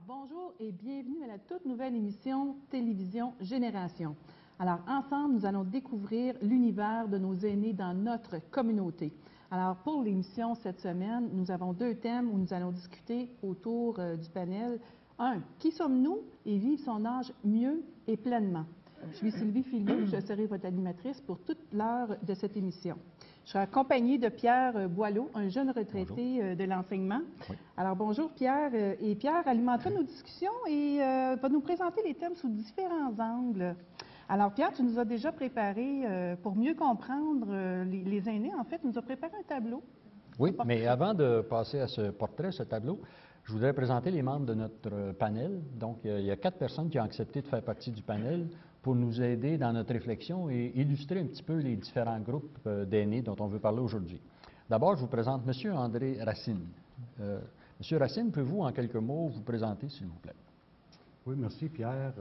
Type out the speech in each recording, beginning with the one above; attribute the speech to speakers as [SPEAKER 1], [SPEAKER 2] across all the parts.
[SPEAKER 1] Bonjour et bienvenue à la toute nouvelle émission Télévision Génération. Alors, ensemble, nous allons découvrir l'univers de nos aînés dans notre communauté. Alors, pour l'émission cette semaine, nous avons deux thèmes où nous allons discuter autour du panel. Un, qui sommes-nous et vivre son âge mieux et pleinement? Je suis Sylvie Filiot, je serai votre animatrice pour toute l'heure de cette émission. Je serai accompagnée de Pierre Boileau, un jeune retraité de l'enseignement. Oui. Alors, bonjour Pierre. Et Pierre alimentera nos discussions et va nous présenter les thèmes sous différents angles. Alors, Pierre, tu nous as déjà préparé, pour mieux comprendre les aînés, en fait, nous as préparé un tableau.
[SPEAKER 2] Oui, mais avant de passer à ce portrait, ce tableau, je voudrais présenter les membres de notre panel. Donc, il y a 4 personnes qui ont accepté de faire partie du panel pour nous aider dans notre réflexion et illustrer un petit peu les différents groupes d'aînés dont on veut parler aujourd'hui. D'abord, je vous présente M. André Racine. M. Racine, pouvez-vous, en quelques mots, vous présenter, s'il vous plaît?
[SPEAKER 3] Oui, merci Pierre.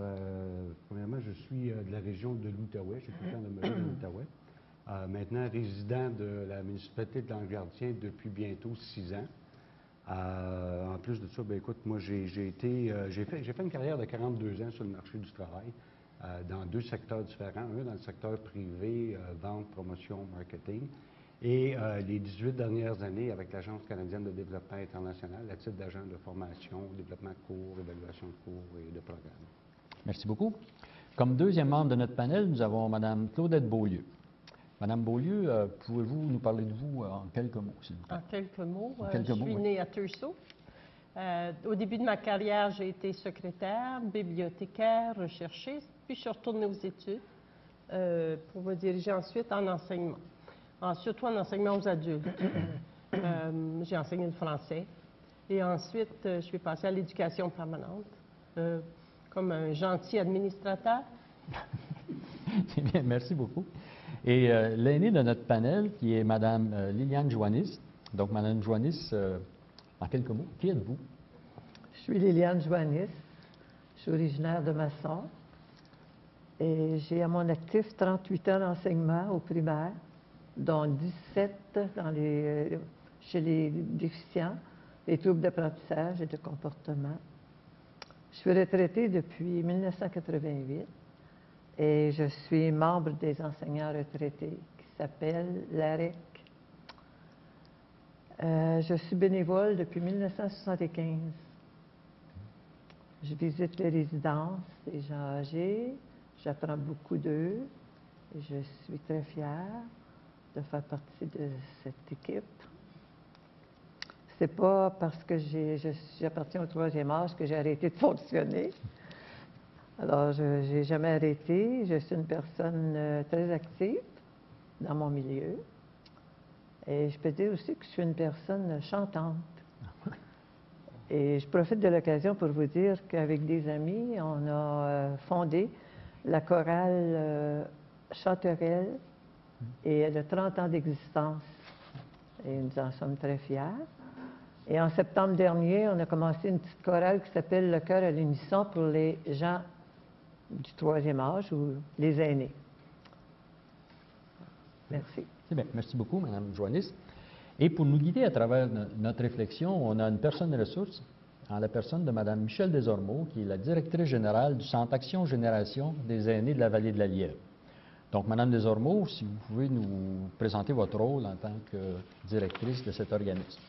[SPEAKER 3] Premièrement, je suis de la région de l'Outaouais. J'ai tout le temps demeuré dans l'Outaouais. Maintenant, résident de la municipalité de Languardien depuis bientôt 6 ans. En plus de ça, bien, écoute, moi, j'ai fait une carrière de 42 ans sur le marché du travail dans 2 secteurs différents. Un dans le secteur privé, vente, promotion, marketing. Et les 18 dernières années avec l'Agence canadienne de développement international à titre d'agent de formation, développement de cours, évaluation de cours et de programmes.
[SPEAKER 2] Merci beaucoup. Comme deuxième membre de notre panel, nous avons Mme Claudette Beaulieu. Madame Beaulieu, pouvez-vous nous parler de vous en quelques mots, s'il vous plaît?
[SPEAKER 4] En quelques mots. Je suis née à Thurso. Au début de ma carrière, j'ai été secrétaire, bibliothécaire, recherchiste, puis je suis retournée aux études pour me diriger ensuite en enseignement. Surtout en enseignement aux adultes. J'ai enseigné le français. Et ensuite, je suis passée à l'éducation permanente, comme un gentil administrateur.
[SPEAKER 2] C'est bien, merci beaucoup. Et l'aînée de notre panel, qui est Mme Liliane Joannis. Donc, Mme Joannis, en quelques mots, qui êtes-vous?
[SPEAKER 5] Je suis Liliane Joannis. Je suis originaire de Masson. Et j'ai à mon actif 38 ans d'enseignement au primaire, dont 17 chez les déficients, les troubles d'apprentissage et de comportement. Je suis retraitée depuis 1988 et je suis membre des enseignants retraités qui s'appelle l'AREC. Je suis bénévole depuis 1975. Je visite les résidences des gens âgés, j'apprends beaucoup d'eux et je suis très fière de faire partie de cette équipe. C'est pas parce que j'appartiens au 3e âge que j'ai arrêté de fonctionner. Alors, je n'ai jamais arrêté. Je suis une personne très active dans mon milieu. Et je peux dire aussi que je suis une personne chantante. Et je profite de l'occasion pour vous dire qu'avec des amis, on a fondé la chorale Chanterelle. Et elle a 30 ans d'existence. Et nous en sommes très fiers. Et en septembre dernier, on a commencé une petite chorale qui s'appelle Le Chœur à l'unisson pour les gens du 3e âge ou les aînés. Merci.
[SPEAKER 2] C'est bien. Merci beaucoup, Mme Joannis. Et pour nous guider à travers notre réflexion, on a une personne ressource, en la personne de Mme Michèle Desormeaux, qui est la directrice générale du Centre Action Génération des aînés de la Vallée de la Lièvre. Donc, Mme Desormeaux, si vous pouvez nous présenter votre rôle en tant que directrice de cet organisme.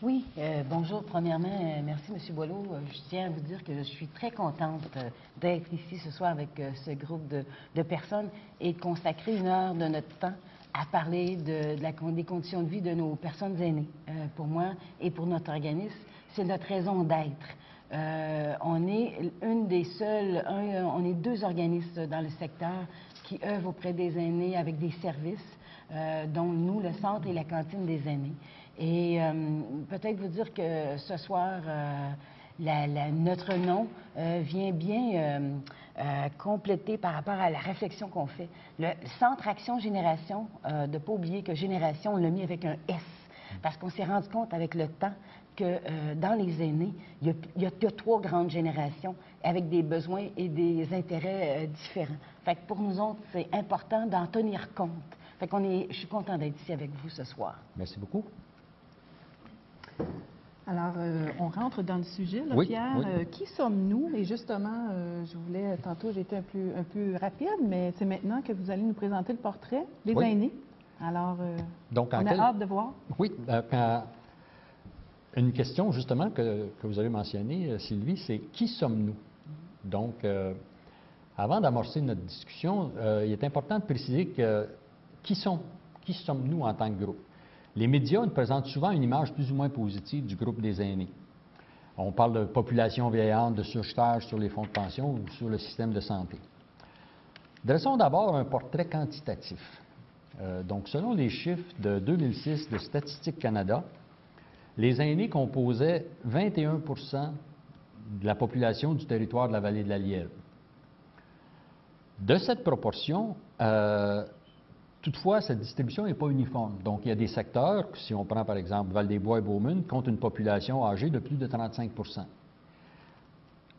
[SPEAKER 6] Oui, bonjour. Premièrement, merci M. Boileau. Je tiens à vous dire que je suis très contente d'être ici ce soir avec ce groupe de personnes et de consacrer 1 heure de notre temps à parler des conditions de vie de nos personnes aînées. Pour moi et pour notre organisme, c'est notre raison d'être. On est on est 2 organismes dans le secteur qui œuvrent auprès des aînés avec des services, dont nous, le Centre et la Cantine des aînés. Et peut-être vous dire que ce soir, notre nom vient bien compléter par rapport à la réflexion qu'on fait. Le Centre Action Génération, de ne pas oublier que Génération, on l'a mis avec un S, parce qu'on s'est rendu compte avec le temps que dans les aînés, il y a 3 grandes générations avec des besoins et des intérêts différents. Fait que pour nous autres, c'est important d'en tenir compte. Fait qu'on je suis content d'être ici avec vous ce soir.
[SPEAKER 2] Merci beaucoup.
[SPEAKER 1] Alors, on rentre dans le sujet, là,
[SPEAKER 2] Oui,
[SPEAKER 1] Pierre.
[SPEAKER 2] oui.
[SPEAKER 1] Qui sommes-nous? Et justement, tantôt j'ai été un peu rapide, mais c'est maintenant que vous allez nous présenter le portrait des
[SPEAKER 2] Oui.
[SPEAKER 1] aînés. Alors,
[SPEAKER 2] Donc,
[SPEAKER 1] on a hâte de voir.
[SPEAKER 2] Oui, une question justement que vous avez mentionnée, Sylvie, c'est qui sommes-nous? Donc, avant d'amorcer notre discussion, il est important de préciser que qui sommes-nous en tant que groupe? Les médias nous présentent souvent une image plus ou moins positive du groupe des aînés. On parle de population vieillante, de surcharge sur les fonds de pension ou sur le système de santé. Dressons d'abord un portrait quantitatif. Donc, selon les chiffres de 2006 de Statistique Canada, les aînés composaient 21 de la population du territoire de la vallée de la Lièvre. De cette proportion, toutefois, cette distribution n'est pas uniforme. Donc, il y a des secteurs, si on prend par exemple Val-des-Bois et Beaumont, comptent une population âgée de plus de 35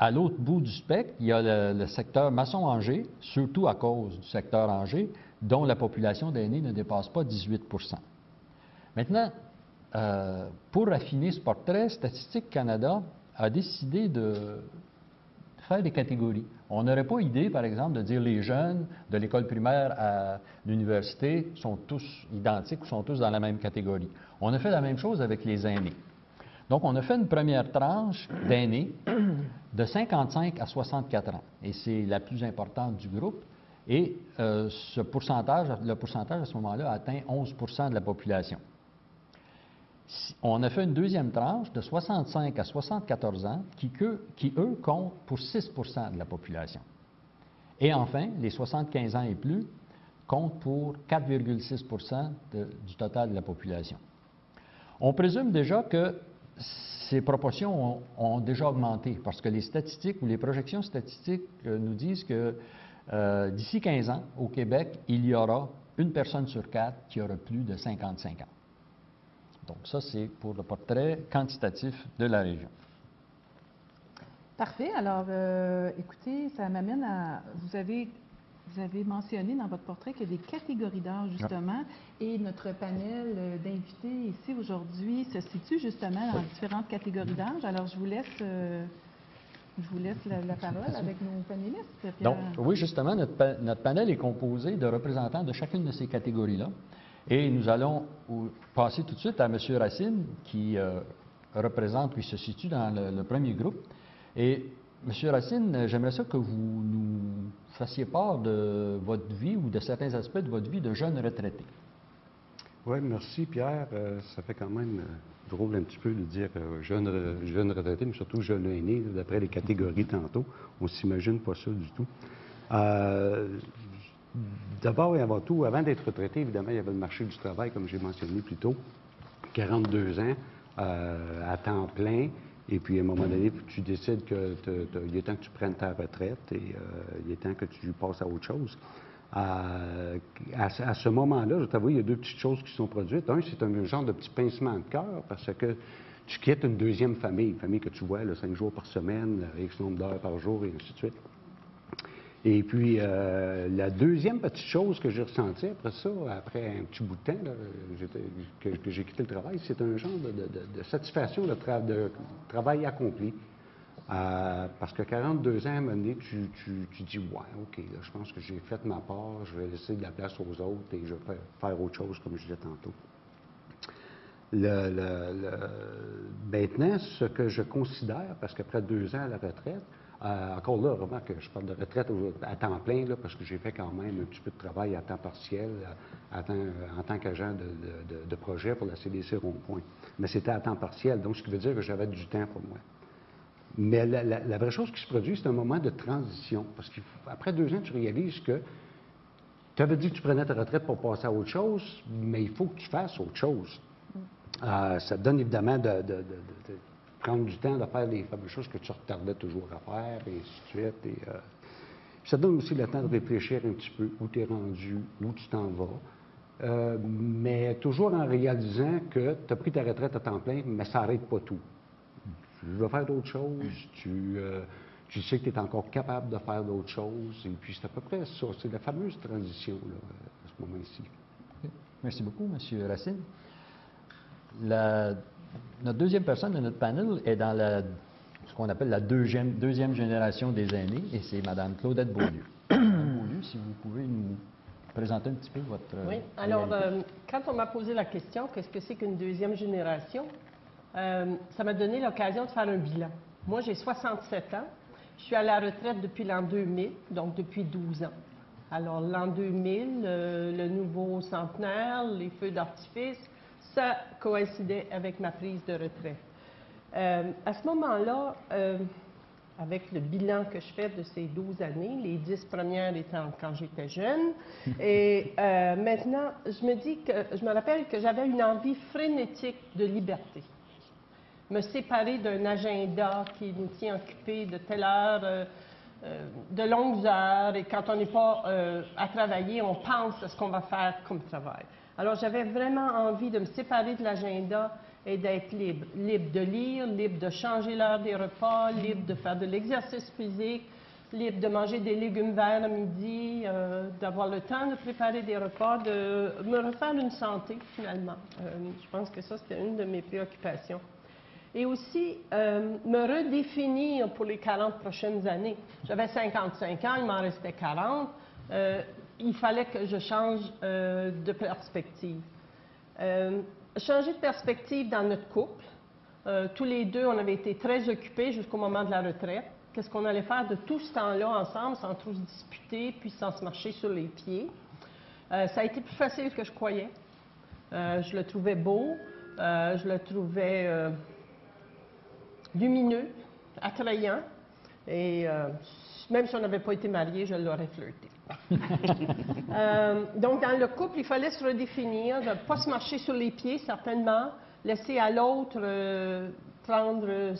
[SPEAKER 2] À l'autre bout du spectre, il y a le secteur Masson-Angers, surtout à cause du secteur Angers, dont la population d'aînés ne dépasse pas 18 Maintenant, pour raffiner ce portrait, Statistique Canada a décidé de faire des catégories. On n'aurait pas idée, par exemple, de dire les jeunes de l'école primaire à l'université sont tous identiques ou sont tous dans la même catégorie. On a fait la même chose avec les aînés. Donc, on a fait une première tranche d'aînés de 55 à 64 ans. Et c'est la plus importante du groupe. Et le pourcentage à ce moment-là atteint 11 de la population. On a fait une deuxième tranche de 65 à 74 ans qui, eux, comptent pour 6 de la population. Et enfin, les 75 ans et plus comptent pour 4,6 du total de la population. On présume déjà que ces proportions ont déjà augmenté parce que les statistiques ou les projections statistiques nous disent que d'ici 15 ans, au Québec, il y aura une personne sur 4 qui aura plus de 55 ans. Donc ça, c'est pour le portrait quantitatif de la région.
[SPEAKER 1] Parfait. Alors, écoutez, ça m'amène à... Vous avez mentionné dans votre portrait qu'il y a des catégories d'âge, justement, et notre panel d'invités ici aujourd'hui se situe justement dans différentes catégories d'âge. Alors, je vous laisse la parole avec nos panélistes, Pierre.
[SPEAKER 2] Donc, oui, justement, notre panel est composé de représentants de chacune de ces catégories-là. Et nous allons passer tout de suite à M. Racine, qui se situe dans le premier groupe. Et M. Racine, j'aimerais ça que vous nous fassiez part de votre vie ou de certains aspects de votre vie de jeune retraité.
[SPEAKER 3] Oui, merci Pierre. Ça fait quand même drôle un petit peu de dire jeune retraité, mais surtout jeune aîné, d'après les catégories tantôt. On ne s'imagine pas ça du tout. D'abord et avant tout, avant d'être retraité, évidemment, il y avait le marché du travail, comme j'ai mentionné plus tôt. 42 ans, à temps plein. Et puis, à un moment donné, tu décides qu'il est temps que tu prennes ta retraite et il est temps que tu passes à autre chose. À ce moment-là, je t'avoue, il y a deux petites choses qui sont produites. Un, c'est un genre de petit pincement de cœur parce que tu quittes une deuxième famille, une famille que tu vois là, 5 jours par semaine, X nombre d'heures par jour et ainsi de suite. Et puis, la deuxième petite chose que j'ai ressentie après ça, après un petit bout de temps là, que j'ai quitté le travail, c'est un genre de satisfaction de travail accompli. Parce que 42 ans, à un moment donné, tu dis, ouais, OK, là, je pense que j'ai fait ma part, je vais laisser de la place aux autres et je vais faire autre chose, comme je disais tantôt. Maintenant, ce que je considère, parce qu'après 2 ans à la retraite, encore là, vraiment que je parle de retraite à temps plein, là, parce que j'ai fait quand même un petit peu de travail à temps partiel en tant qu'agent de projet pour la CDC Rond-Point. Mais c'était à temps partiel, donc ce qui veut dire que j'avais du temps pour moi. Mais la vraie chose qui se produit, c'est un moment de transition. Parce qu'après 2 ans, tu réalises que tu avais dit que tu prenais ta retraite pour passer à autre chose, mais il faut que tu fasses autre chose. Ça te donne évidemment de prendre du temps de faire les fameuses choses que tu retardais toujours à faire, et ainsi de suite. Et, ça te donne aussi le temps de réfléchir un petit peu où tu es rendu, où tu t'en vas. Mais toujours en réalisant que tu as pris ta retraite à temps plein, mais ça n'arrête pas tout. Tu veux faire d'autres choses, tu sais que tu es encore capable de faire d'autres choses, et puis c'est à peu près ça. C'est la fameuse transition là, à ce moment-ci.
[SPEAKER 2] Merci beaucoup, M. Racine. La Notre deuxième personne de notre panel est dans ce qu'on appelle la deuxième génération des aînés, et c'est Mme Claudette Beaulieu. Mme Beaulieu, si vous pouvez nous présenter un petit peu votre
[SPEAKER 4] Oui, alors,
[SPEAKER 2] réalité.
[SPEAKER 4] quand on m'a posé la question, qu'est-ce que c'est qu'une deuxième génération, ça m'a donné l'occasion de faire un bilan. Moi, j'ai 67 ans. Je suis à la retraite depuis l'an 2000, donc depuis 12 ans. Alors, l'an 2000, le nouveau centenaire, les feux d'artifice, ça coïncidait avec ma prise de retraite. À ce moment-là, avec le bilan que je fais de ces 12 années, les 10 premières étant quand j'étais jeune, et maintenant, je me rappelle que j'avais une envie frénétique de liberté. Me séparer d'un agenda qui nous tient occupés de telle heure, de longues heures, et quand on n'est pas à travailler, on pense à ce qu'on va faire comme travail. Alors, j'avais vraiment envie de me séparer de l'agenda et d'être libre. Libre de lire, libre de changer l'heure des repas, libre de faire de l'exercice physique, libre de manger des légumes verts à midi, d'avoir le temps de préparer des repas, de me refaire une santé, finalement. Je pense que ça, c'était une de mes préoccupations. Et aussi, me redéfinir pour les 40 prochaines années. J'avais 55 ans, il m'en restait 40. Il fallait que je change de perspective. Changer de perspective dans notre couple. Tous les deux, on avait été très occupés jusqu'au moment de la retraite. Qu'est-ce qu'on allait faire de tout ce temps-là ensemble, sans trop se disputer, puis sans se marcher sur les pieds. Ça a été plus facile que je croyais. Je le trouvais beau, je le trouvais lumineux, attrayant, et même si on n'avait pas été mariés, je l'aurais flirté. Donc, dans le couple, il fallait se redéfinir, ne pas se marcher sur les pieds, certainement, laisser à l'autre prendre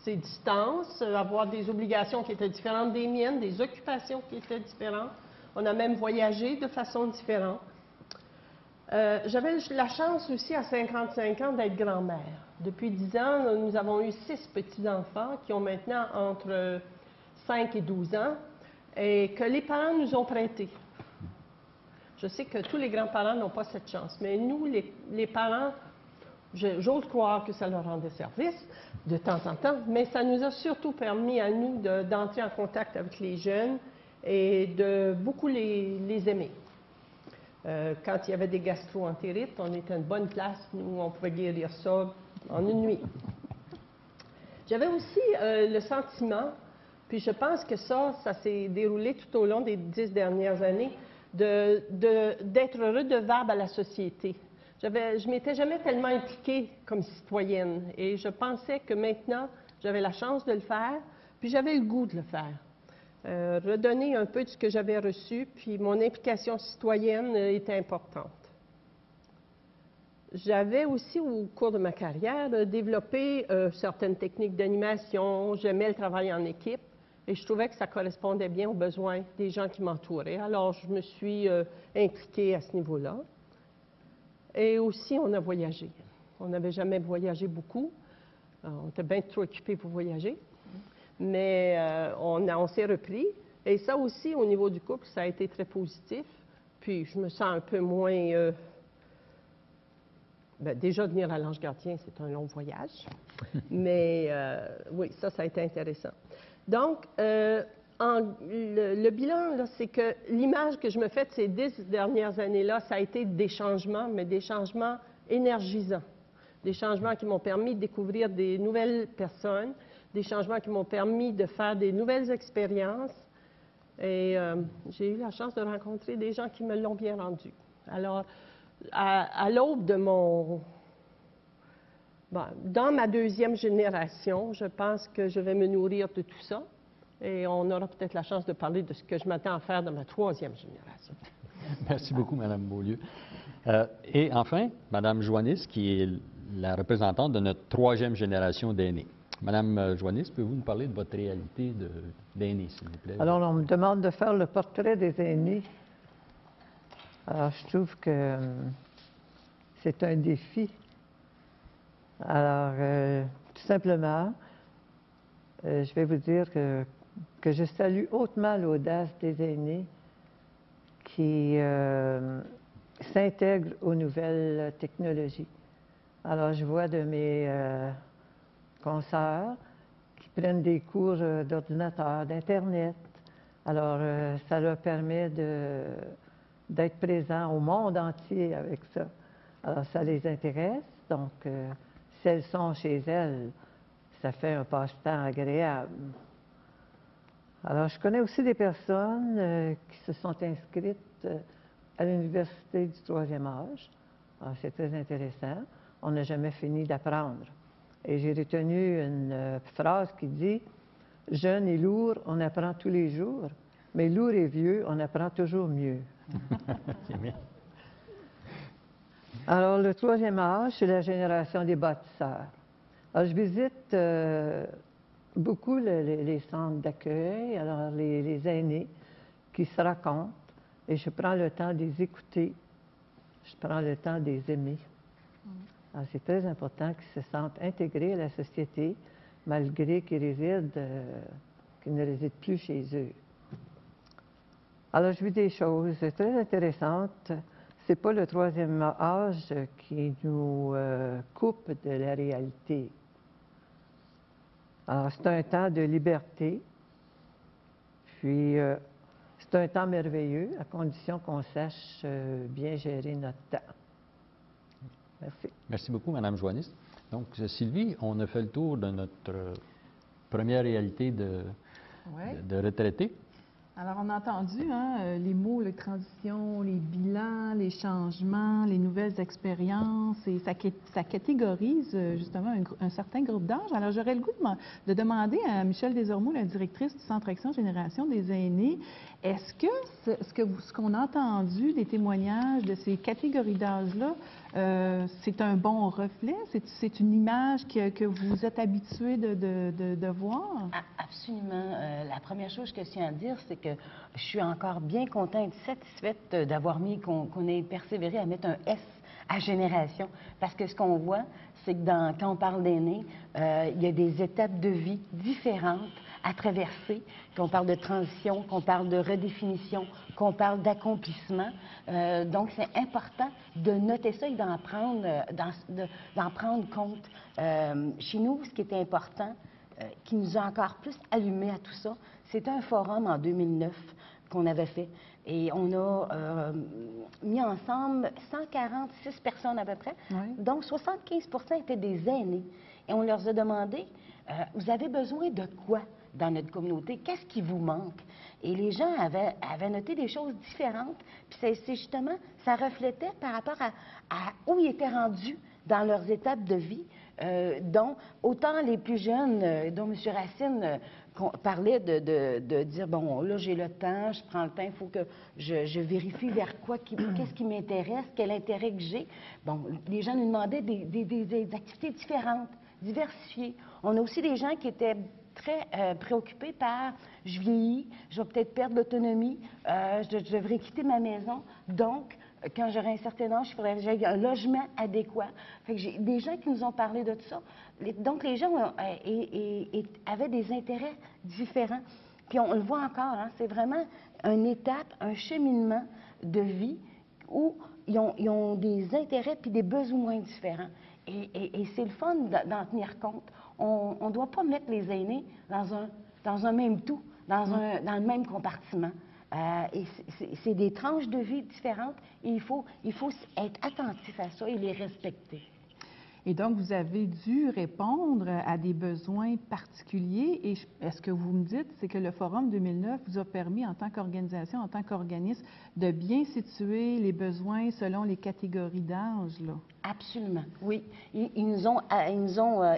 [SPEAKER 4] ses distances, avoir des obligations qui étaient différentes des miennes, des occupations qui étaient différentes. On a même voyagé de façon différente. J'avais la chance aussi, à 55 ans, d'être grand-mère. Depuis 10 ans, nous avons eu 6 petits-enfants qui ont maintenant entre 5 et 12 ans et que les parents nous ont prêtés. Je sais que tous les grands-parents n'ont pas cette chance, mais nous, les parents, j'ose croire que ça leur rendait service de temps en temps, mais ça nous a surtout permis à nous d'entrer en contact avec les jeunes et de beaucoup les aimer. Quand il y avait des gastro-entérites, on était à une bonne place. Nous, on pouvait guérir ça en une nuit. J'avais aussi le sentiment, puis je pense que ça s'est déroulé tout au long des 10 dernières années, d'être redevable à la société. Je ne m'étais jamais tellement impliquée comme citoyenne et je pensais que maintenant, j'avais la chance de le faire, puis j'avais le goût de le faire. Redonner un peu de ce que j'avais reçu, puis mon implication citoyenne était importante. J'avais aussi, au cours de ma carrière, développé certaines techniques d'animation. J'aimais le travail en équipe et je trouvais que ça correspondait bien aux besoins des gens qui m'entouraient. Alors, je me suis impliquée à ce niveau-là. Et aussi, on a voyagé. On n'avait jamais voyagé beaucoup. On était bien trop occupés pour voyager. Mais on s'est repris. Et ça aussi, au niveau du couple, ça a été très positif. Puis, je me sens un peu moins... déjà, venir à l'Ange Gardien, c'est un long voyage. Mais oui, ça a été intéressant. Donc, le bilan, c'est que l'image que je me fais de ces 10 dernières années-là, ça a été des changements, mais des changements énergisants. Des changements qui m'ont permis de découvrir des nouvelles personnes, des changements qui m'ont permis de faire des nouvelles expériences. Et j'ai eu la chance de rencontrer des gens qui me l'ont bien rendu. Alors, à l'aube de dans ma deuxième génération, je pense que je vais me nourrir de tout ça. Et on aura peut-être la chance de parler de ce que je m'attends à faire dans ma troisième génération.
[SPEAKER 2] Merci beaucoup, Mme Beaulieu. Et enfin, Mme Joannis, qui est la représentante de notre troisième génération d'aînés. Madame Joannis, pouvez-vous nous parler de votre réalité d'aînés, s'il vous plaît?
[SPEAKER 5] Alors, on me demande de faire le portrait des aînés. Alors, je trouve que c'est un défi. Alors, tout simplement, je vais vous dire que je salue hautement l'audace des aînés qui s'intègrent aux nouvelles technologies. Alors, je vois de mes consoeurs qui prennent des cours d'ordinateur, d'Internet. Alors, ça leur permet d'être présents au monde entier avec ça. Alors, ça les intéresse. Donc, si elles sont chez elles, ça fait un passe-temps agréable. Alors, je connais aussi des personnes qui se sont inscrites à l'Université du troisième âge. Alors, c'est très intéressant. On n'a jamais fini d'apprendre. Et j'ai retenu une phrase qui dit « Jeune et lourd, on apprend tous les jours, mais lourd et vieux, on apprend toujours mieux. »
[SPEAKER 2] C'est bien.
[SPEAKER 5] Alors, le troisième âge, c'est la génération des bâtisseurs. Alors, je visite beaucoup les centres d'accueil, alors les aînés qui se racontent, et je prends le temps de les écouter, je prends le temps de les aimer. Alors, c'est très important qu'ils se sentent intégrés à la société, malgré qu'ils ne résident plus chez eux. Alors, je vis des choses très intéressantes. C'est pas le troisième âge qui nous coupe de la réalité. Alors, c'est un temps de liberté, puis c'est un temps merveilleux, à condition qu'on sache bien gérer notre temps. Merci.
[SPEAKER 2] Merci beaucoup, Mme Joannis. Donc, Sylvie, on a fait le tour de notre première réalité de retraité.
[SPEAKER 1] Alors, on a entendu les mots, les transitions, les bilans, les changements, les nouvelles expériences, et ça catégorise justement un certain groupe d'âge. Alors, j'aurais le goût de demander à Michèle Desormeaux, la directrice du Centre Action Génération des aînés, est-ce que ce qu'on a entendu des témoignages de ces catégories d'âge-là, c'est un bon reflet? C'est une image que vous êtes habitué de voir?
[SPEAKER 6] Absolument. La première chose que je tiens à dire, c'est que je suis encore bien contente et satisfaite d'avoir mis, qu'on ait persévéré à mettre un S à génération. Parce que ce qu'on voit, c'est que quand on parle d'aînés, il y a des étapes de vie différentes à traverser, qu'on parle de transition, qu'on parle de redéfinition, qu'on parle d'accomplissement. Donc, c'est important de noter ça et d'en prendre compte. Chez nous, ce qui était important, qui nous a encore plus allumé à tout ça, c'était un forum en 2009 qu'on avait fait. Et on a mis ensemble 146 personnes à peu près, donc 75 étaient des aînés. Et on leur a demandé, vous avez besoin de quoi dans notre communauté? Qu'est-ce qui vous manque? Et les gens avaient noté des choses différentes. Puis c'est justement, ça reflétait par rapport à où ils étaient rendus dans leurs étapes de vie, dont autant les plus jeunes, dont M. Racine parlait de dire, bon, là, j'ai le temps, je prends le temps, il faut que je vérifie vers quoi, qu'est-ce qui m'intéresse, quel intérêt que j'ai. Bon, les gens nous demandaient des activités différentes, diversifiées. On a aussi des gens qui étaient très préoccupés par « je vieillis, je vais peut-être perdre l'autonomie, je devrais quitter ma maison, donc quand j'aurai un certain âge, il faudrait que j'aie un logement adéquat. » Fait que j'ai des gens qui nous ont parlé de ça. Donc, les gens avaient des intérêts différents. Puis, on le voit encore, c'est vraiment une étape, un cheminement de vie où ils ont des intérêts puis des besoins différents. Et c'est le fun d'en tenir compte. On ne doit pas mettre les aînés dans un même tout, dans le même compartiment. Et c'est des tranches de vie différentes et il faut être attentif à ça et les respecter.
[SPEAKER 1] Et donc, vous avez dû répondre à des besoins particuliers. Et est-ce que vous me dites, c'est que le Forum 2009 vous a permis, en tant qu'organisation, en tant qu'organisme, de bien situer les besoins selon les catégories d'âge, là?
[SPEAKER 6] Absolument, oui. Ils nous ont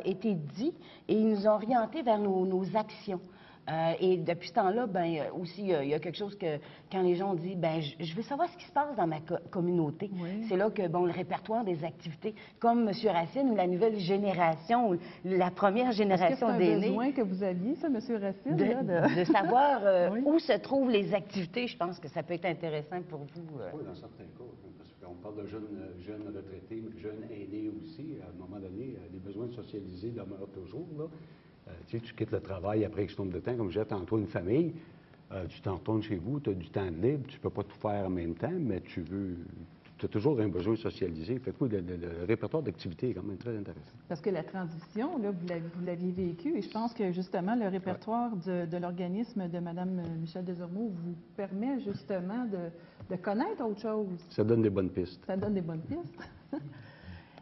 [SPEAKER 6] été dits et ils nous ont orientés vers nos actions. Et depuis ce temps-là, aussi, il y a quelque chose que, quand les gens disent, je veux savoir ce qui se passe dans ma communauté. Oui. C'est là que, le répertoire des activités, comme M. Racine ou la nouvelle génération, ou la première génération d'aînés.
[SPEAKER 1] Est-ce que c'est un besoin que vous aviez, ça, M. Racine?
[SPEAKER 6] De savoir où se trouvent les activités, je pense que ça peut être intéressant pour vous.
[SPEAKER 3] Oui, dans certains cas, parce qu'on parle de jeunes retraités, mais jeunes aînés aussi. À un moment donné, les besoins socialisés demeurent toujours, là. Tu quittes le travail après X nombre de temps, comme j'ai tantôt une famille, tu t'en retournes chez vous, tu as du temps libre, tu ne peux pas tout faire en même temps, mais tu veux tu as toujours un besoin socialisé. Fait que oui, le répertoire d'activités est quand même très intéressant.
[SPEAKER 1] Parce que la transition, là, vous l'aviez vécue et je pense que justement le répertoire de l'organisme de Mme Michèle Desormeaux vous permet justement de connaître autre chose.
[SPEAKER 3] Ça donne des bonnes pistes.
[SPEAKER 1] Ça donne des bonnes pistes.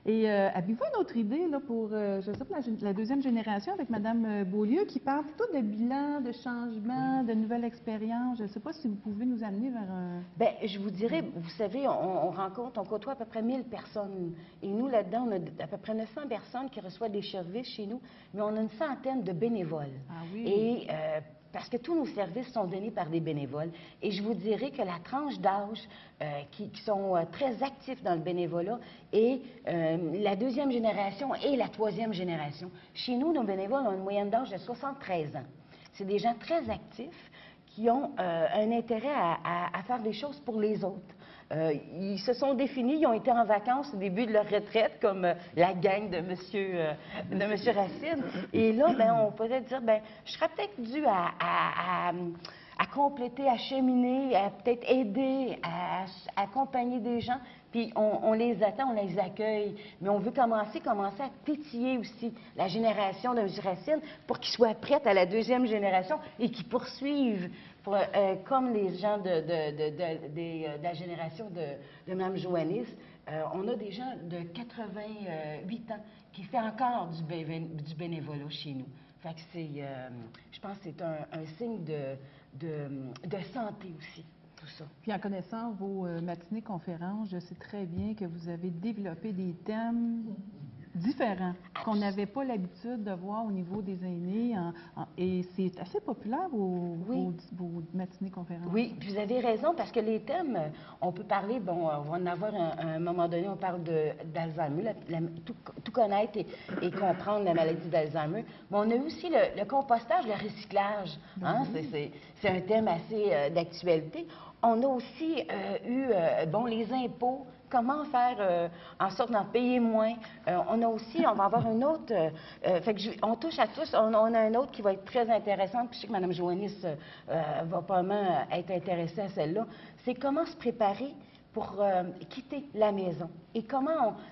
[SPEAKER 1] Et avez-vous une autre idée là, pour, je sais pas, la deuxième génération avec Mme Beaulieu qui parle plutôt de bilan, de changement, de nouvelles expériences? Je ne sais pas si vous pouvez nous amener vers un...
[SPEAKER 6] Bien, je vous dirais, vous savez, on côtoie à peu près 1000 personnes. Et nous, là-dedans, on a à peu près 900 personnes qui reçoivent des services chez nous, mais on a une centaine de bénévoles.
[SPEAKER 1] Ah oui?
[SPEAKER 6] Et parce que tous nos services sont donnés par des bénévoles. Et je vous dirais que la tranche d'âge qui sont très actifs dans le bénévolat est la deuxième génération et la troisième génération. Chez nous, nos bénévoles ont une moyenne d'âge de 73 ans. C'est des gens très actifs qui ont un intérêt à faire des choses pour les autres. Ils se sont définis, ils ont été en vacances au début de leur retraite, comme la gang de Monsieur Racine. Et là, ben, on pourrait dire, ben, je serais peut-être dû à compléter, à cheminer, à peut-être aider, à accompagner des gens. Puis on les attend, on les accueille. Mais on veut commencer à pétiller aussi la génération de M. Racine pour qu'ils soient prêts à la deuxième génération et qu'ils poursuivent comme les gens de la génération de Mme Joannis. On a des gens de 88 ans qui font encore du bénévolat chez nous. Fait que c'est, je pense que c'est un signe de santé aussi. Tout ça.
[SPEAKER 1] Puis en connaissant vos matinées conférences, je sais très bien que vous avez développé des thèmes différents qu'on n'avait pas l'habitude de voir au niveau des aînés. Et c'est assez populaire, vos matinées conférences.
[SPEAKER 6] Oui, puis vous avez raison, parce que les thèmes, on peut parler, bon, on va en avoir un moment donné, on parle d'Alzheimer, tout connaître et comprendre la maladie d'Alzheimer. Mais on a aussi le compostage, le recyclage. Hein? C'est un thème assez d'actualité. On a aussi eu, les impôts. Comment faire en sorte d'en payer moins. On va avoir une autre... on touche à tous. On a un autre qui va être très intéressant. Puis je sais que Mme Joannis va probablement être intéressée à celle-là. C'est comment se préparer pour quitter la maison. Et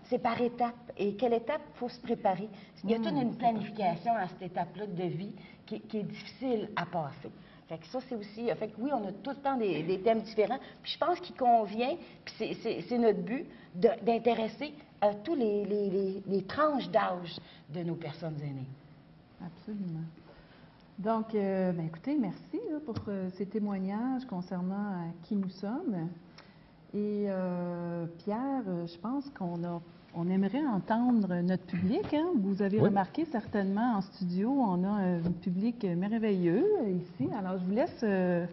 [SPEAKER 6] c'est par étapes. Et quelle étape il faut se préparer. Il y a toute une planification à cette étape-là de vie qui est difficile à passer. Fait que ça, c'est aussi... Fait que oui, on a tout le temps des thèmes différents. Puis je pense qu'il convient, puis c'est notre but, d'intéresser à tous les tranches d'âge de nos personnes aînées.
[SPEAKER 1] Absolument. Donc, écoutez, merci là, pour ces témoignages concernant qui nous sommes. Et Pierre, je pense on aimerait entendre notre public. Hein? Vous avez remarqué certainement en studio, on a un public merveilleux ici. Alors, je vous laisse,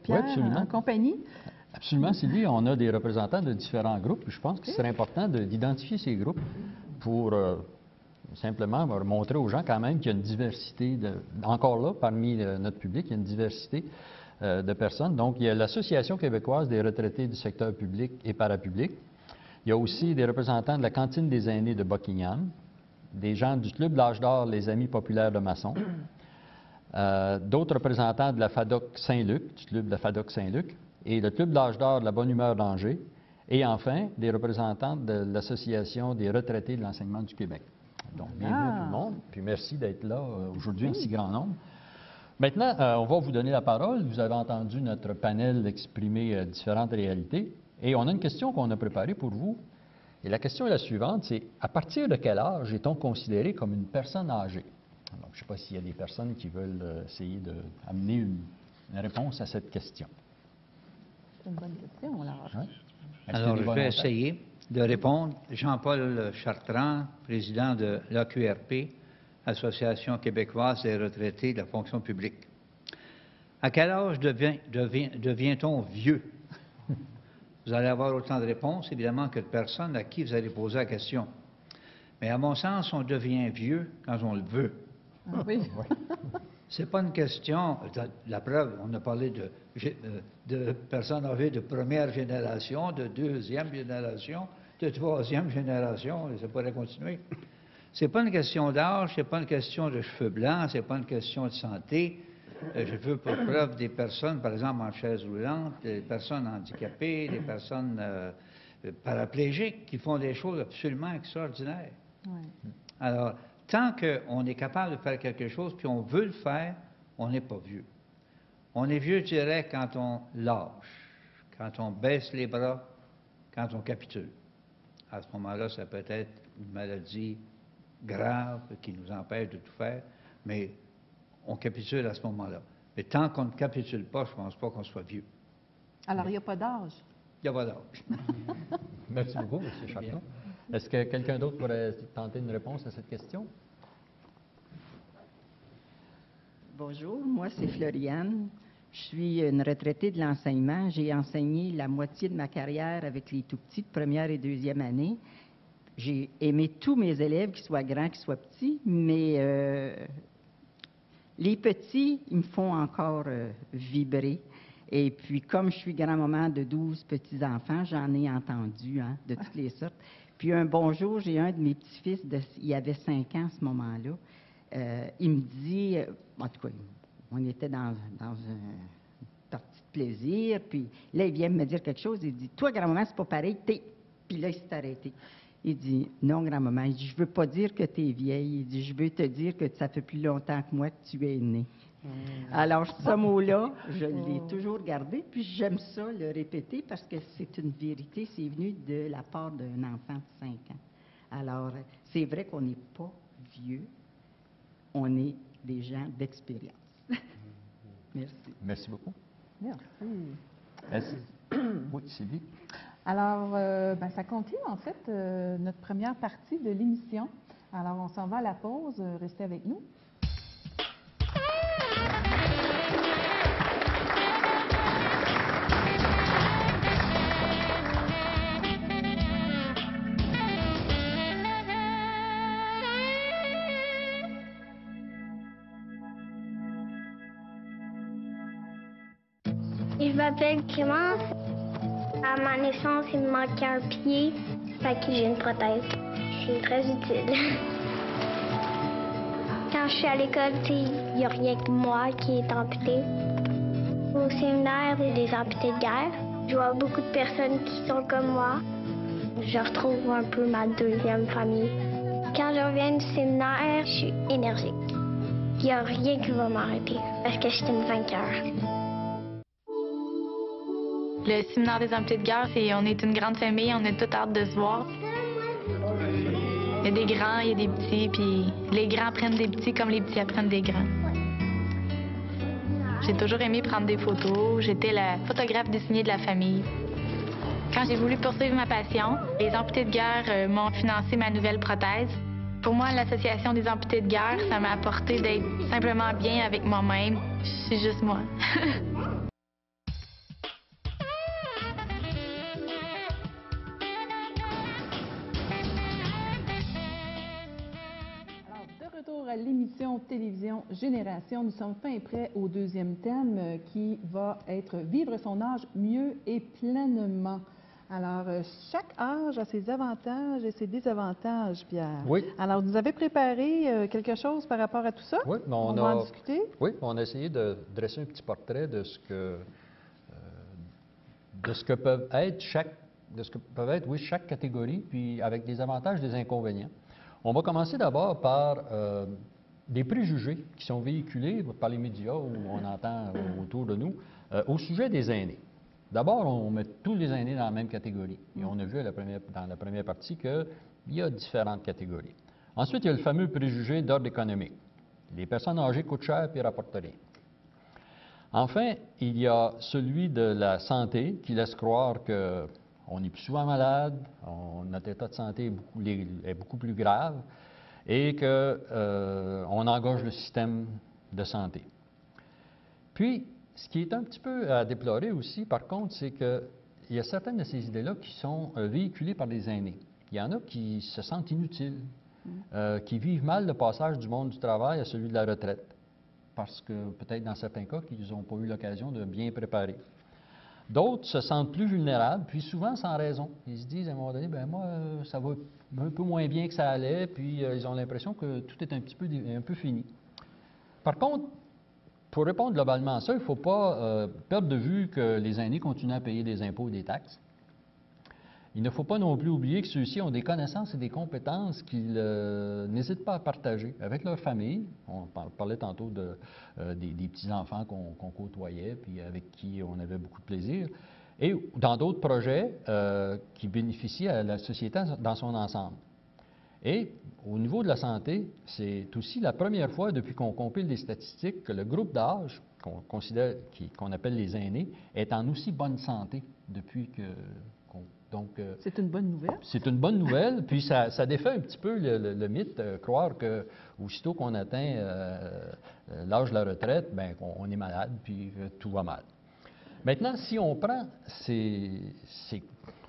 [SPEAKER 1] Pierre, en compagnie.
[SPEAKER 2] Absolument, Sylvie. On a des représentants de différents groupes. Je pense que ce serait important d'identifier ces groupes pour simplement montrer aux gens quand même qu'il y a une diversité, encore là, parmi notre public, il y a une diversité de personnes. Donc, il y a l'Association québécoise des retraités du secteur public et parapublic. Il y a aussi des représentants de la Cantine des aînés de Buckingham, des gens du Club de l'Âge d'Or, les Amis populaires de Masson, d'autres représentants de la FADOC Saint-Luc, du Club de la FADOC Saint-Luc, et le Club de l'Âge d'Or de la Bonne Humeur d'Angers, et enfin, des représentants de l'Association des retraités de l'enseignement du Québec. Donc, bienvenue à tout le monde, puis merci d'être là aujourd'hui en si grand nombre. Maintenant, on va vous donner la parole. Vous avez entendu notre panel exprimer différentes réalités. Et on a une question qu'on a préparée pour vous. Et la question est la suivante, c'est à partir de quel âge est-on considéré comme une personne âgée? Alors, je ne sais pas s'il y a des personnes qui veulent essayer d'amener une réponse à cette question.
[SPEAKER 1] C'est une bonne question, là.
[SPEAKER 2] Ouais.
[SPEAKER 7] Alors, je vais essayer de répondre. Jean-Paul Chartrand, président de l'AQRP, Association québécoise des retraités de la fonction publique. À quel âge devient-on vieux? Vous allez avoir autant de réponses, évidemment, que de personnes à qui vous allez poser la question. Mais à mon sens, on devient vieux quand on le veut.
[SPEAKER 1] Ah oui.
[SPEAKER 7] C'est pas une question... La preuve, on a parlé de personnes âgées de première génération, de deuxième génération, de troisième génération, et ça pourrait continuer. C'est pas une question d'âge, c'est pas une question de cheveux blancs, c'est pas une question de santé. Je veux pour preuve des personnes, par exemple, en chaise roulante, des personnes handicapées, des personnes paraplégiques qui font des choses absolument extraordinaires.
[SPEAKER 1] Ouais.
[SPEAKER 7] Alors, tant qu'on est capable de faire quelque chose, puis on veut le faire, on n'est pas vieux. On est vieux, je dirais, quand on lâche, quand on baisse les bras, quand on capitule. À ce moment-là, ça peut être une maladie grave qui nous empêche de tout faire, mais on capitule à ce moment-là. Mais tant qu'on ne capitule pas, je ne pense pas qu'on soit vieux.
[SPEAKER 1] Alors, il n'y a pas d'âge.
[SPEAKER 7] Il n'y a pas d'âge.
[SPEAKER 2] Merci beaucoup, M. Chartrand. Est-ce que quelqu'un d'autre pourrait tenter une réponse à cette question?
[SPEAKER 8] Bonjour, moi c'est Floriane. Je suis une retraitée de l'enseignement. J'ai enseigné la moitié de ma carrière avec les tout-petits de première et deuxième année. J'ai aimé tous mes élèves, qu'ils soient grands, qu'ils soient petits, mais les petits, ils me font encore vibrer. Et puis, comme je suis grand-maman de 12 petits-enfants, j'en ai entendu de toutes les sortes. Puis un bonjour, j'ai un de mes petits-fils, il avait 5 ans à ce moment-là. Il me dit, en tout cas, on était dans une partie de plaisir, puis là, il vient me dire quelque chose, il dit, « Toi, grand-maman, c'est pas pareil, t'es... » Puis là, il s'est arrêté. Il dit, « Non, grand-maman, il dit, je veux pas dire que tu es vieille, il dit, je veux te dire que ça fait plus longtemps que moi que tu es née. » Alors, ce mot-là, je l'ai toujours gardé, puis j'aime ça le répéter parce que c'est une vérité, c'est venu de la part d'un enfant de 5 ans. Alors, c'est vrai qu'on n'est pas vieux, on est des gens d'expérience. Merci.
[SPEAKER 2] Merci beaucoup.
[SPEAKER 1] Merci.
[SPEAKER 2] Oui, Sylvie.
[SPEAKER 1] Alors, ça conclut en fait notre première partie de l'émission. Alors, on s'en va à la pause. Restez avec nous.
[SPEAKER 9] Je m'appelle Clémence. À ma naissance, il me manquait un pied, fait que j'ai une prothèse. C'est très utile. Quand je suis à l'école, il n'y a rien que moi qui est amputé. Au séminaire, il y a des amputés de guerre. Je vois beaucoup de personnes qui sont comme moi. Je retrouve un peu ma deuxième famille. Quand je reviens du séminaire, je suis énergique. Il n'y a rien qui va m'arrêter parce que je suis une vainqueur.
[SPEAKER 10] Le séminaire des amputés de guerre, on est une grande famille, on a toute hâte de se voir. Il y a des grands, il y a des petits, puis les grands apprennent des petits comme les petits apprennent des grands. J'ai toujours aimé prendre des photos. J'étais la photographe dessinée de la famille. Quand j'ai voulu poursuivre ma passion, les amputés de guerre m'ont financé ma nouvelle prothèse. Pour moi, l'association des amputés de guerre, ça m'a apporté d'être simplement bien avec moi-même. Je suis juste moi.
[SPEAKER 1] À l'émission Télévision Génération, nous sommes fin et prêts au deuxième thème qui va être « Vivre son âge mieux et pleinement ». Alors, chaque âge a ses avantages et ses désavantages, Pierre.
[SPEAKER 2] Oui.
[SPEAKER 1] Alors, vous avez préparé quelque chose par rapport à tout ça?
[SPEAKER 2] Oui, mais
[SPEAKER 1] on va en discuter?
[SPEAKER 2] Oui, on a essayé de dresser un petit portrait de ce que peuvent être chaque catégorie, puis avec des avantages et des inconvénients. On va commencer d'abord par des préjugés qui sont véhiculés par les médias ou on entend autour de nous au sujet des aînés. D'abord, on met tous les aînés dans la même catégorie. Et on a vu dans la première partie qu'il y a différentes catégories. Ensuite, il y a le fameux préjugé d'ordre économique. Les personnes âgées coûtent cher et rapportent rien. Enfin, il y a celui de la santé qui laisse croire que on est plus souvent malade, notre état de santé est beaucoup plus grave et qu'on engorge le système de santé. Puis, ce qui est un petit peu à déplorer aussi, par contre, c'est qu'il y a certaines de ces idées-là qui sont véhiculées par les aînés. Il y en a qui se sentent inutiles, qui vivent mal le passage du monde du travail à celui de la retraite, parce que peut-être dans certains cas, qu'ils n'ont pas eu l'occasion de bien préparer. D'autres se sentent plus vulnérables, puis souvent sans raison. Ils se disent à un moment donné, bien moi, ça va un peu moins bien que ça allait, puis ils ont l'impression que tout est un peu fini. Par contre, pour répondre globalement à ça, il ne faut pas perdre de vue que les aînés continuent à payer des impôts et des taxes, il ne faut pas non plus oublier que ceux-ci ont des connaissances et des compétences qu'ils n'hésitent pas à partager avec leur famille. On parlait tantôt des petits-enfants qu'on côtoyait, puis avec qui on avait beaucoup de plaisir. Et dans d'autres projets qui bénéficient à la société dans son ensemble. Et au niveau de la santé, c'est aussi la première fois depuis qu'on compile des statistiques que le groupe d'âge qu'on considère, qu'on appelle les aînés, est en aussi bonne santé depuis que...
[SPEAKER 1] c'est une bonne nouvelle.
[SPEAKER 2] C'est une bonne nouvelle, puis ça défait un petit peu le mythe, croire que aussitôt qu'on atteint l'âge de la retraite, bien, on est malade, puis tout va mal. Maintenant, si on prend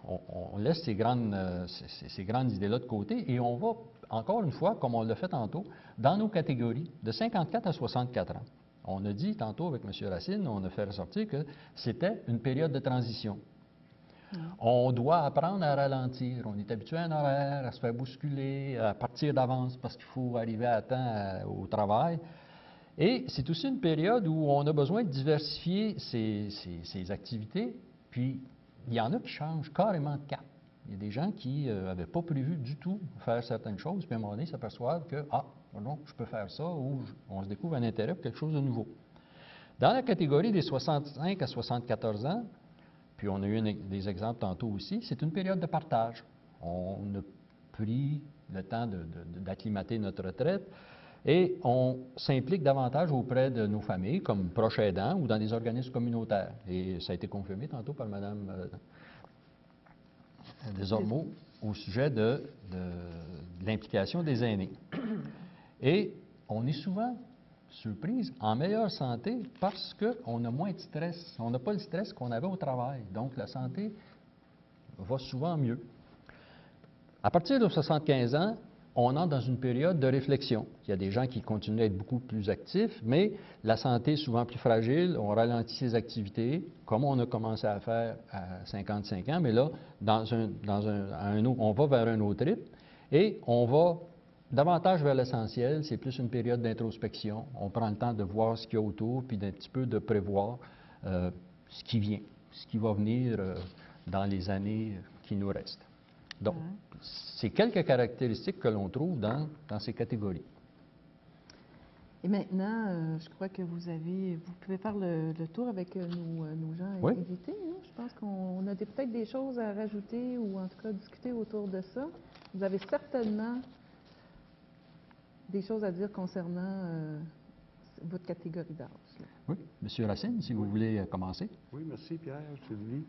[SPEAKER 2] on laisse ces grandes idées-là de côté et on va, encore une fois, comme on l'a fait tantôt, dans nos catégories, de 54 à 64 ans. On a dit tantôt avec M. Racine, on a fait ressortir que c'était une période de transition. On doit apprendre à ralentir. On est habitué à un horaire, à se faire bousculer, à partir d'avance parce qu'il faut arriver à temps au travail. Et c'est aussi une période où on a besoin de diversifier ses activités, puis il y en a qui changent carrément de cap. Il y a des gens qui n'avaient pas prévu du tout faire certaines choses, puis à un moment donné, s'aperçoivent que, non, je peux faire ça, ou on se découvre un intérêt pour quelque chose de nouveau. Dans la catégorie des 65 à 74 ans, puis on a eu des exemples tantôt aussi, c'est une période de partage. On a pris le temps d'acclimater notre retraite et on s'implique davantage auprès de nos familles, comme proches aidants ou dans des organismes communautaires. Et ça a été confirmé tantôt par Mme Desormeaux au sujet de l'implication des aînés. Et on est souvent surprise, en meilleure santé parce qu'on a moins de stress. On n'a pas le stress qu'on avait au travail. Donc, la santé va souvent mieux. À partir de 75 ans, on entre dans une période de réflexion. Il y a des gens qui continuent à être beaucoup plus actifs, mais la santé est souvent plus fragile. On ralentit ses activités, comme on a commencé à faire à 55 ans, mais là, on va vers un autre rythme et on va davantage vers l'essentiel, c'est plus une période d'introspection. On prend le temps de voir ce qu'il y a autour, puis d'un petit peu de prévoir ce qui vient, ce qui va venir dans les années qui nous restent. Donc, c'est quelques caractéristiques que l'on trouve dans ces catégories.
[SPEAKER 1] Et maintenant, je crois que vous pouvez faire le tour avec nos gens invités. Hein? Je pense qu'on a peut-être des choses à rajouter ou en tout cas discuter autour de ça. Vous avez certainement des choses à dire concernant votre catégorie d'âge.
[SPEAKER 2] Oui. M. Racine, si vous voulez commencer.
[SPEAKER 3] Oui, merci Pierre, Sylvie.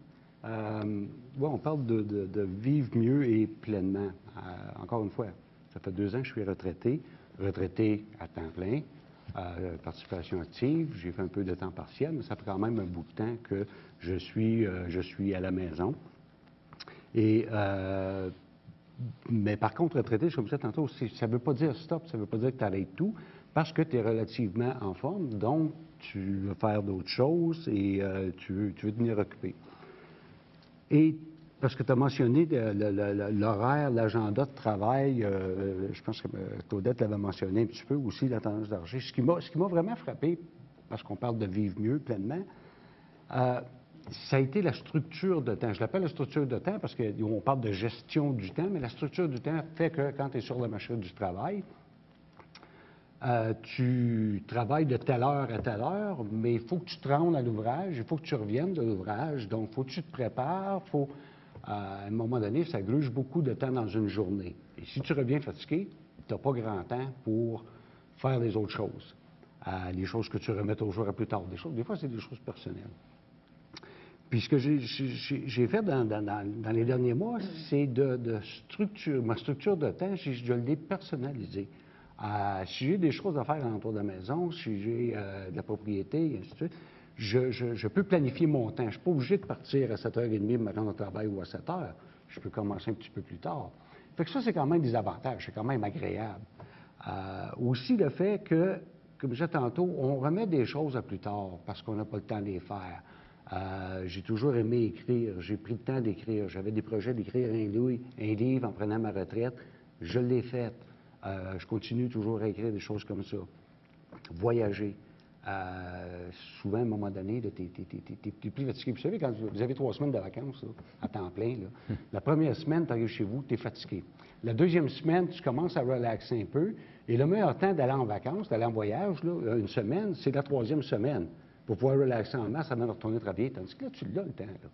[SPEAKER 3] On parle de vivre mieux et pleinement. Encore une fois, ça fait 2 ans que je suis retraité à temps plein, participation active, j'ai fait un peu de temps partiel, mais ça fait quand même un bout de temps que je suis à la maison. Et mais par contre, retraité, comme ça tantôt, ça ne veut pas dire stop, ça ne veut pas dire que tu arrêtes tout, parce que tu es relativement en forme, donc tu veux faire d'autres choses et tu veux tenir occupé. Et parce que tu as mentionné l'horaire, l'agenda de travail, je pense que Claudette l'avait mentionné un petit peu aussi, la tendance d'argent. Ce qui m'a vraiment frappé, parce qu'on parle de vivre mieux pleinement, ça a été la structure de temps. Je l'appelle la structure de temps parce qu'on parle de gestion du temps, mais la structure du temps fait que quand tu es sur la machine du travail, tu travailles de telle heure à telle heure, mais il faut que tu te rendes à l'ouvrage, il faut que tu reviennes de l'ouvrage, donc il faut que tu te prépares, à un moment donné, ça gruge beaucoup de temps dans une journée. Et si tu reviens fatigué, tu n'as pas grand temps pour faire les autres choses, les choses que tu remets toujours à plus tard. Des fois, c'est des choses personnelles. Puis ce que j'ai fait dans les derniers mois, c'est ma structure de temps, je l'ai personnalisée. Si j'ai des choses à faire autour de la maison, si j'ai de la propriété, et ainsi de suite, je peux planifier mon temps. Je ne suis pas obligé de partir à 7h30 me rendre au travail ou à 7h. Je peux commencer un petit peu plus tard. Fait que ça, c'est quand même des avantages, c'est quand même agréable. Aussi le fait que, comme je disais tantôt, on remet des choses à plus tard parce qu'on n'a pas le temps de les faire. J'ai toujours aimé écrire, j'ai pris le temps d'écrire. J'avais des projets d'écrire un livre en prenant ma retraite. Je l'ai fait. Je continue toujours à écrire des choses comme ça. Voyager. souvent, à un moment donné, tu es plus fatigué. Vous savez, quand vous avez 3 semaines de vacances là, à temps plein, là, la première semaine, tu arrives chez vous, tu es fatigué. La deuxième semaine, tu commences à relaxer un peu. Et le meilleur temps d'aller en vacances, d'aller en voyage, là, une semaine, c'est la 3e semaine pour pouvoir relaxer en masse avant de retourner travailler. Tandis que là, tu l'as le temps. Là.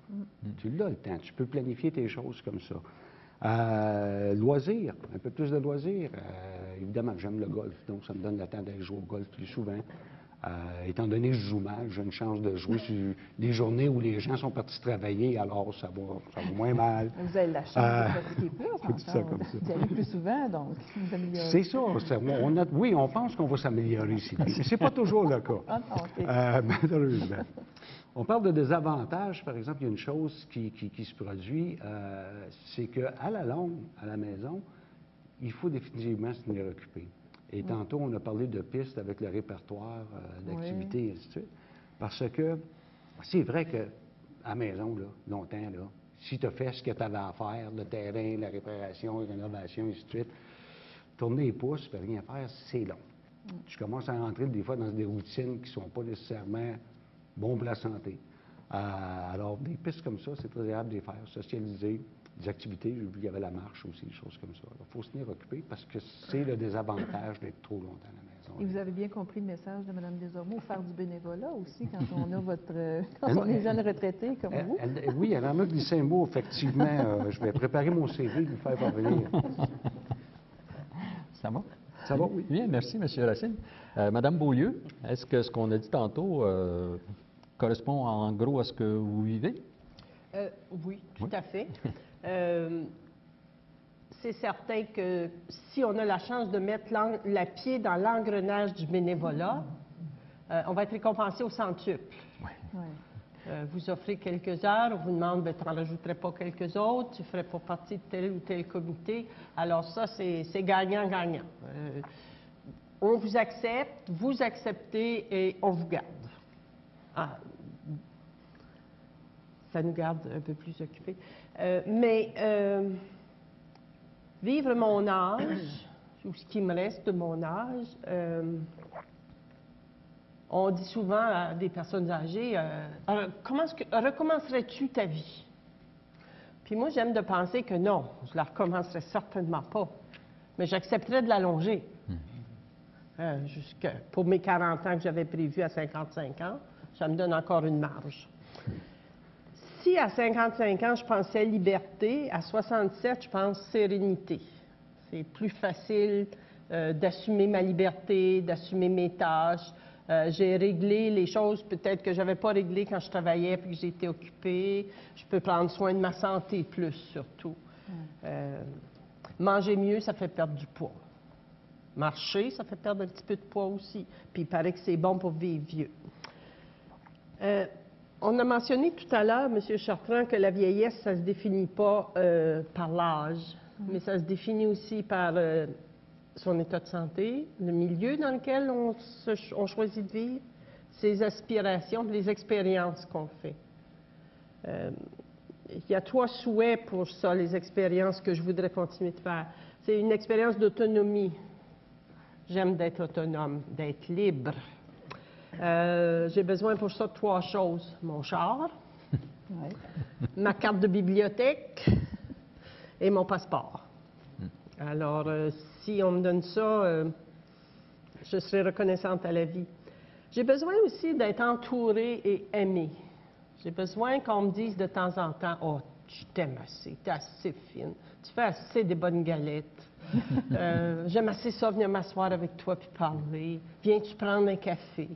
[SPEAKER 3] Tu l'as le temps. Tu peux planifier tes choses comme ça. Loisirs, un peu plus de loisirs. Évidemment, j'aime le golf, donc ça me donne le temps d'aller jouer au golf plus souvent. Étant donné que je joue mal, j'ai une chance de jouer sur les journées où les gens sont partis travailler, alors ça va moins mal.
[SPEAKER 1] Vous avez la chance de pratiquer plus,
[SPEAKER 3] ça comme ça.
[SPEAKER 1] Vous allez plus souvent, donc, vous améliorez.
[SPEAKER 3] C'est ça. Oui, on pense qu'on va s'améliorer ici, mais ce n'est pas toujours le cas, malheureusement. On parle de désavantages. Par exemple, il y a une chose qui se produit, c'est qu'à la longue, à la maison, il faut définitivement se tenir occupé. Et tantôt, on a parlé de pistes avec le répertoire d'activités, et ainsi de suite. Parce que c'est vrai qu'à la maison, là, longtemps, là, si tu as fait ce que tu avais à faire, le terrain, la réparation, la rénovation, et ainsi de suite, tourner les pouces, puis rien faire, c'est long. Tu commences à rentrer des fois dans des routines qui ne sont pas nécessairement bonnes pour la santé. Alors, des pistes comme ça, c'est très agréable de les faire, socialiser. Des activités, j'ai vu qu'il y avait la marche aussi, des choses comme ça. Il faut se tenir occupé parce que c'est le désavantage d'être trop longtemps à la maison.
[SPEAKER 1] Et vous avez bien compris le message de Mme Desormeaux, faire du bénévolat aussi quand on a quand on est jeune retraité comme vous.
[SPEAKER 3] Oui, elle en a glissé un mot, effectivement. Je vais préparer mon CV et lui faire parvenir.
[SPEAKER 2] Ça va?
[SPEAKER 3] Ça va, oui.
[SPEAKER 2] Bien, merci, M. Racine. Madame Beaulieu, est-ce que ce qu'on a dit tantôt correspond en gros à ce que vous vivez?
[SPEAKER 4] Oui, tout à fait. C'est certain que si on a la chance de mettre la pied dans l'engrenage du bénévolat, on va être récompensé au centuple. Vous offrez quelques heures, on vous demande, tu n'en rajouterais pas quelques autres, tu ne ferais pas partie de tel ou tel comité. Alors ça, c'est gagnant-gagnant. On vous accepte, vous acceptez et on vous garde. Ça nous garde un peu plus occupés. Mais vivre mon âge, ou ce qui me reste de mon âge, on dit souvent à des personnes âgées, recommencerais-tu ta vie? Puis moi, j'aime de penser que non, je la recommencerais certainement pas, mais j'accepterais de l'allonger. Pour mes 40 ans que j'avais prévus à 55 ans, ça me donne encore une marge. Si à 55 ans, je pensais liberté, à 67, je pense sérénité. C'est plus facile d'assumer ma liberté, d'assumer mes tâches. J'ai réglé les choses peut-être que je n'avais pas réglées quand je travaillais puis que j'étais occupée. Je peux prendre soin de ma santé plus, surtout. Manger mieux, ça fait perdre du poids. Marcher, ça fait perdre un petit peu de poids aussi. Puis il paraît que c'est bon pour vivre vieux. On a mentionné tout à l'heure, M. Chartrand, que la vieillesse, ça ne se définit pas par l'âge, mais ça se définit aussi par son état de santé, le milieu dans lequel on choisit de vivre, ses aspirations, les expériences qu'on fait. Il y a 3 souhaits pour ça, les expériences que je voudrais continuer de faire. C'est une expérience d'autonomie. J'aime d'être autonome, d'être libre. J'ai besoin pour ça de 3 choses. Mon char, ma carte de bibliothèque et mon passeport. Alors, si on me donne ça, je serai reconnaissante à la vie. J'ai besoin aussi d'être entourée et aimée. J'ai besoin qu'on me dise de temps en temps, « Oh, je t'aime assez, t'es assez fine, tu fais assez des bonnes galettes. J'aime assez ça venir m'asseoir avec toi puis parler. Viens-tu prendre un café? »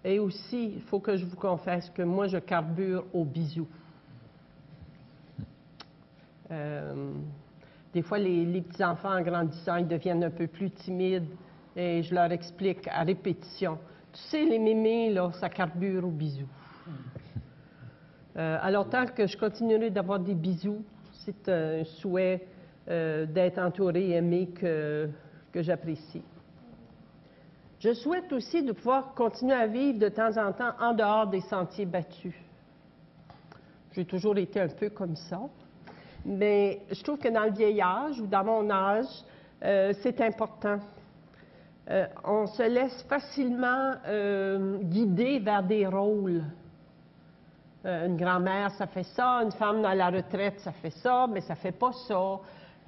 [SPEAKER 4] Et aussi, il faut que je vous confesse que moi, je carbure aux bisous. Des fois, les petits-enfants, en grandissant, ils deviennent un peu plus timides et je leur explique à répétition. Tu sais, les mémés, là, ça carbure aux bisous. Alors, tant que je continuerai d'avoir des bisous, c'est un souhait d'être entouré et aimé que j'apprécie. Je souhaite aussi de pouvoir continuer à vivre de temps en temps en dehors des sentiers battus. J'ai toujours été un peu comme ça, mais je trouve que dans le vieil âge ou dans mon âge, c'est important. on se laisse facilement guider vers des rôles. Une grand-mère, ça fait ça, une femme à la retraite, ça fait ça, mais ça fait pas ça.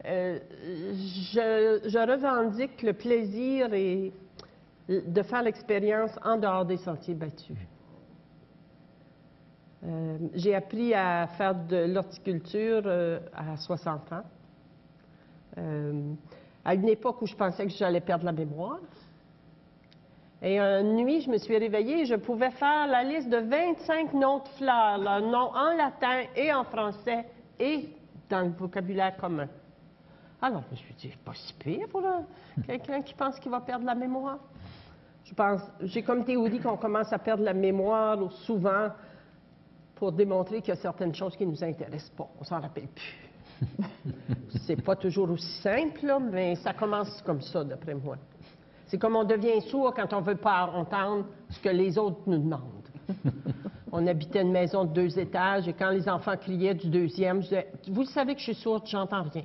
[SPEAKER 4] Je revendique le plaisir de faire l'expérience en dehors des sentiers battus. J'ai appris à faire de l'horticulture à 60 ans. À une époque où je pensais que j'allais perdre la mémoire. Et une nuit, je me suis réveillée et je pouvais faire la liste de 25 noms de fleurs, leurs noms en latin et en français et dans le vocabulaire commun. Alors, je me suis dit, c'est pas si pire pour quelqu'un qui pense qu'il va perdre la mémoire. J'ai comme théorie qu'on commence à perdre la mémoire souvent pour démontrer qu'il y a certaines choses qui ne nous intéressent pas. On s'en rappelle plus. C'est pas toujours aussi simple, là, mais ça commence comme ça, d'après moi. C'est comme on devient sourd quand on ne veut pas entendre ce que les autres nous demandent. On habitait une maison de 2 étages et quand les enfants criaient du 2e, je disais « Vous savez que je suis sourde, j'entends rien. »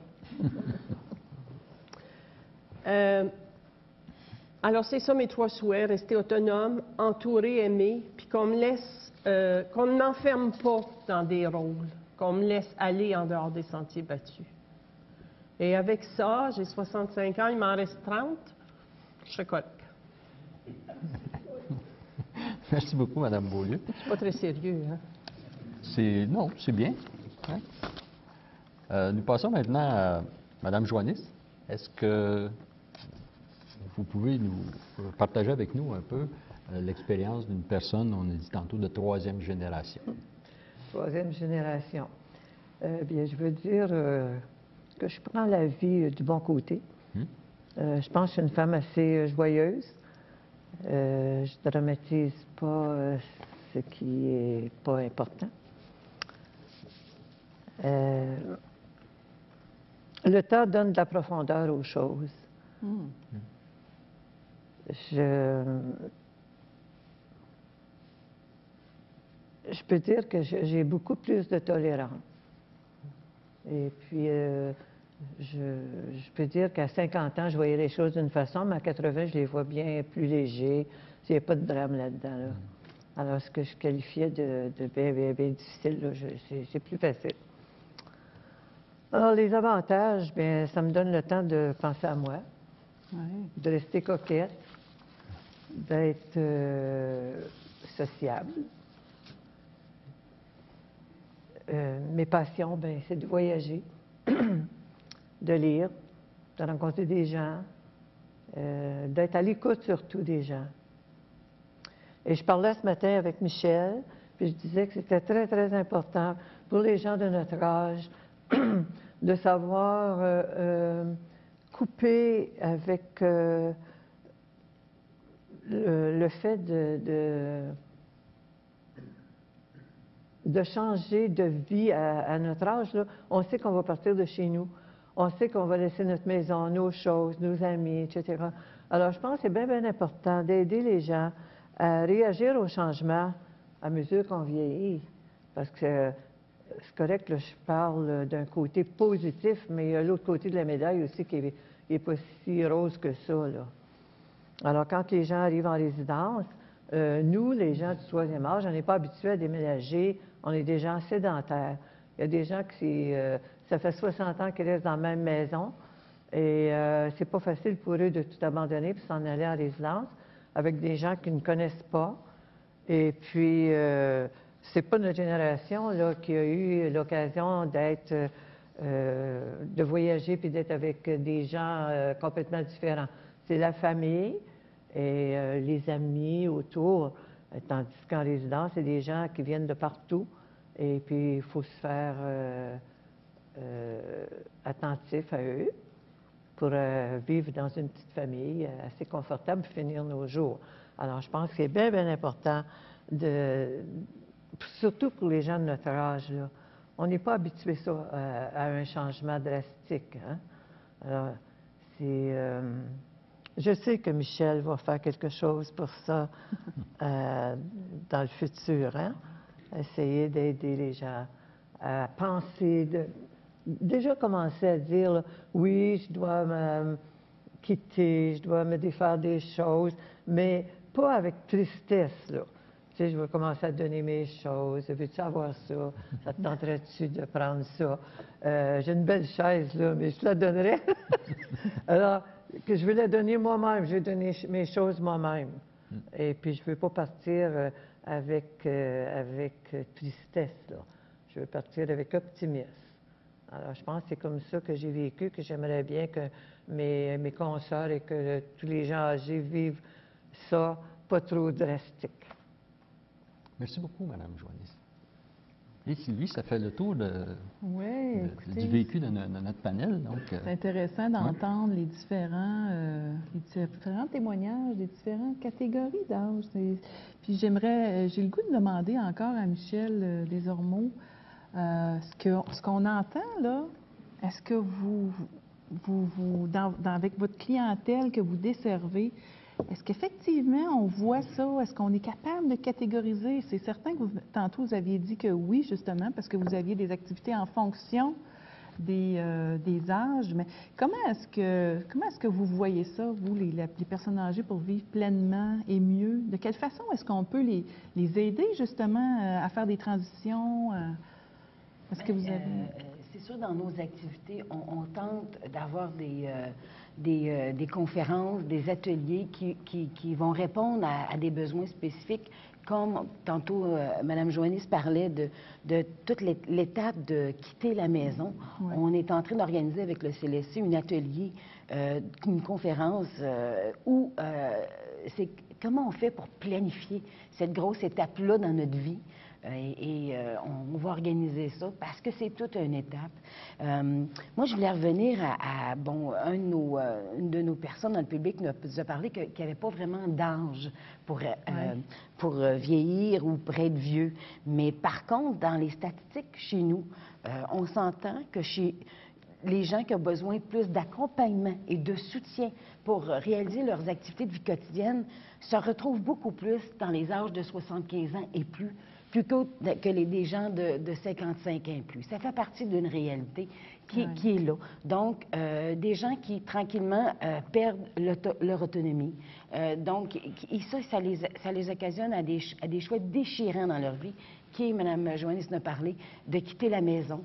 [SPEAKER 4] Alors, c'est ça mes 3 souhaits, rester autonome, entouré, aimé, puis qu'on me laisse, qu'on ne m'enferme pas dans des rôles, qu'on me laisse aller en dehors des sentiers battus. Et avec ça, j'ai 65 ans, il m'en reste 30, je serai correct.
[SPEAKER 2] Merci beaucoup, Mme Beaulieu.
[SPEAKER 4] C'est pas très sérieux, hein?
[SPEAKER 2] Non, c'est bien. Hein? Nous passons maintenant à Mme Joannis. Est-ce que vous pouvez nous partager avec nous un peu l'expérience d'une personne, on a dit tantôt, de 3e génération?
[SPEAKER 5] 3e génération. Bien, je veux dire que je prends la vie du bon côté. Je pense que je suis une femme assez joyeuse. Je ne dramatise pas ce qui est pas important. Le temps donne de la profondeur aux choses. Je peux dire que j'ai beaucoup plus de tolérance. Et puis, je peux dire qu'à 50 ans, je voyais les choses d'une façon, mais à 80, je les vois bien plus légers. Il n'y a pas de drame là-dedans. Là. Alors, ce que je qualifiais de bien difficile, c'est plus facile. Alors, les avantages, bien, ça me donne le temps de penser à moi, de rester coquette, d'être sociable. Mes passions, bien, c'est de voyager, de lire, de rencontrer des gens, d'être à l'écoute surtout des gens. Et je parlais ce matin avec Michel, puis je disais que c'était très, très important pour les gens de notre âge de savoir couper avec le fait de changer de vie à notre âge. Là. On sait qu'on va partir de chez nous. On sait qu'on va laisser notre maison, nos choses, nos amis, etc. Alors, je pense que c'est bien, bien important d'aider les gens à réagir au changement à mesure qu'on vieillit. Parce que c'est correct, là, je parle d'un côté positif, mais il y a l'autre côté de la médaille aussi qui n'est pas si rose que ça. Là. Alors, quand les gens arrivent en résidence, nous, les gens du 3e âge, on n'est pas habitués à déménager, on est des gens sédentaires. Il y a des gens qui, ça fait 60 ans qu'ils restent dans la même maison et c'est pas facile pour eux de tout abandonner puis s'en aller en résidence avec des gens qu'ils ne connaissent pas. Et puis, c'est pas notre génération là, qui a eu l'occasion d'être, de voyager puis d'être avec des gens complètement différents. C'est la famille et les amis autour, tandis qu'en résidence, c'est des gens qui viennent de partout. Et puis, il faut se faire attentif à eux pour vivre dans une petite famille assez confortable et finir nos jours. Alors, je pense que c'est bien, bien important, surtout pour les gens de notre âge, là. On n'est pas habitué ça, à un changement drastique. Hein? Alors, je sais que Michel va faire quelque chose pour ça dans le futur. Hein? Essayer d'aider les gens à penser, déjà commencer à dire, là, oui, je dois quitter, je dois me défaire des choses, mais pas avec tristesse, là. Tu sais, je vais commencer à donner mes choses. Veux-tu avoir ça? Ça te tenterait-tu de prendre ça? J'ai une belle chaise, là, mais je te la donnerai. Alors, que je veux la donner moi-même. Je vais donner mes choses moi-même. Et puis, je ne veux pas partir avec tristesse, là. Je veux partir avec optimisme. Alors, je pense que c'est comme ça que j'ai vécu, que j'aimerais bien que mes consoeurs et que tous les gens âgés vivent ça, pas trop drastique.
[SPEAKER 2] Merci beaucoup, Mme Joannis. Et Sylvie, ça fait le tour du vécu de notre panel.
[SPEAKER 1] C'est intéressant d'entendre les différents témoignages des différentes catégories d'âge. Puis j'ai le goût de demander encore à Michel Desormeaux, ce qu'on entend là, est-ce que avec votre clientèle que vous desservez, est-ce qu'effectivement, on voit ça? Est-ce qu'on est capable de catégoriser? C'est certain que tantôt, vous aviez dit que oui, justement, parce que vous aviez des activités en fonction des âges. Mais comment est-ce que vous voyez ça, vous, les personnes âgées, pour vivre pleinement et mieux? De quelle façon est-ce qu'on peut les aider, justement, à faire des transitions? Est-ce que vous avez...
[SPEAKER 6] C'est sûr, dans nos activités, on tente d'avoir des conférences, des ateliers qui vont répondre à des besoins spécifiques, comme tantôt Mme Joannis parlait de toute l'étape de quitter la maison. Oui. On est en train d'organiser avec le CLSC un atelier, une conférence où c'est comment on fait pour planifier cette grosse étape-là dans notre vie. On va organiser ça parce que c'est toute une étape. Moi, je voulais revenir une de nos personnes dans le public nous a parlé qu'il n'y avait pas vraiment d'âge pour vieillir ou pour être vieux. Mais par contre, dans les statistiques chez nous, on s'entend que chez les gens qui ont besoin plus d'accompagnement et de soutien pour réaliser leurs activités de vie quotidienne se retrouvent beaucoup plus dans les âges de 75 ans et plus que des gens de 55 ans et plus. Ça fait partie d'une réalité qui est là. Donc, des gens qui, tranquillement, perdent leur autonomie. Donc, ça les occasionne à des choix déchirants dans leur vie, qui est, Mme Joannis nous a parlé, de quitter la maison.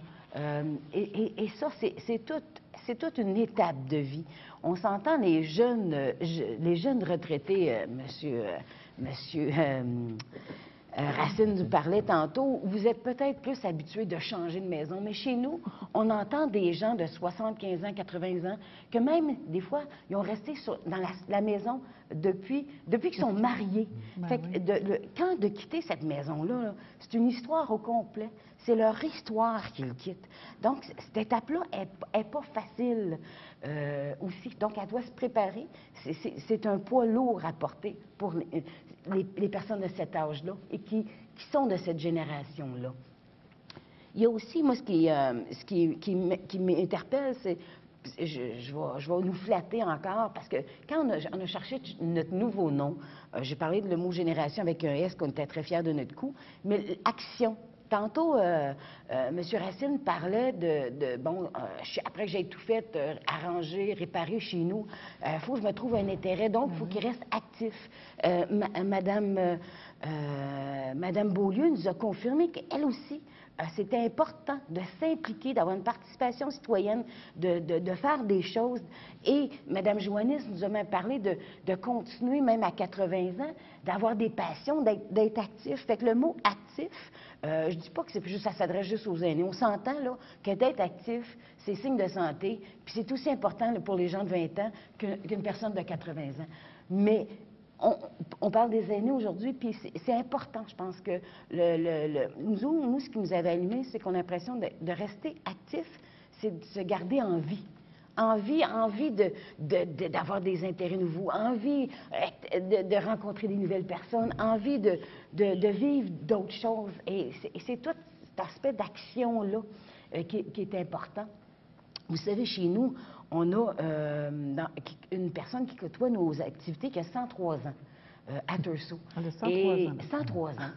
[SPEAKER 6] Et ça, c'est toute une étape de vie. On s'entend, les jeunes retraités, monsieur Racine nous parlait tantôt, vous êtes peut-être plus habitués de changer de maison, mais chez nous, on entend des gens de 75 ans, 80 ans, que même, des fois, ils ont resté dans la maison depuis qu'ils sont mariés. Fait que quand de quitter cette maison-là, c'est une histoire au complet. C'est leur histoire qu'ils quittent. Donc, cette étape-là est pas facile aussi. Donc, elle doit se préparer. C'est un poids lourd à porter pour les personnes de cet âge-là et qui sont de cette génération-là. Il y a aussi, moi, ce qui m'interpelle, c'est... Je vais nous flatter encore, parce que quand on a cherché notre nouveau nom, j'ai parlé de le mot « génération » avec un S, qu'on était très fiers de notre coup, mais action. Tantôt, M. Racine parlait après que j'ai tout fait, arranger, réparer chez nous, il faut que je me trouve un intérêt, donc il faut qu'il reste actif. Madame Beaulieu nous a confirmé qu'elle aussi, c'était important de s'impliquer, d'avoir une participation citoyenne, de faire des choses. Et Mme Joannis nous a même parlé de continuer, même à 80 ans, d'avoir des passions, d'être actif. Fait que le mot « actif », je dis pas que ça s'adresse juste aux aînés. On s'entend là que d'être actif, c'est signe de santé, puis c'est aussi important pour les gens de 20 ans qu'une personne de 80 ans. Mais on parle des aînés aujourd'hui, puis c'est important. Je pense que nous, ce qui nous avait allumé, c'est qu'on a l'impression de rester actif, c'est de se garder en vie. Envie d'avoir des intérêts nouveaux, envie de rencontrer des nouvelles personnes, envie de vivre d'autres choses. Et c'est tout cet aspect d'action-là qui est important. Vous savez, chez nous, on a une personne qui côtoie nos activités qui a 103 ans, à Tursault.
[SPEAKER 1] 103 ans.
[SPEAKER 6] 103 ans.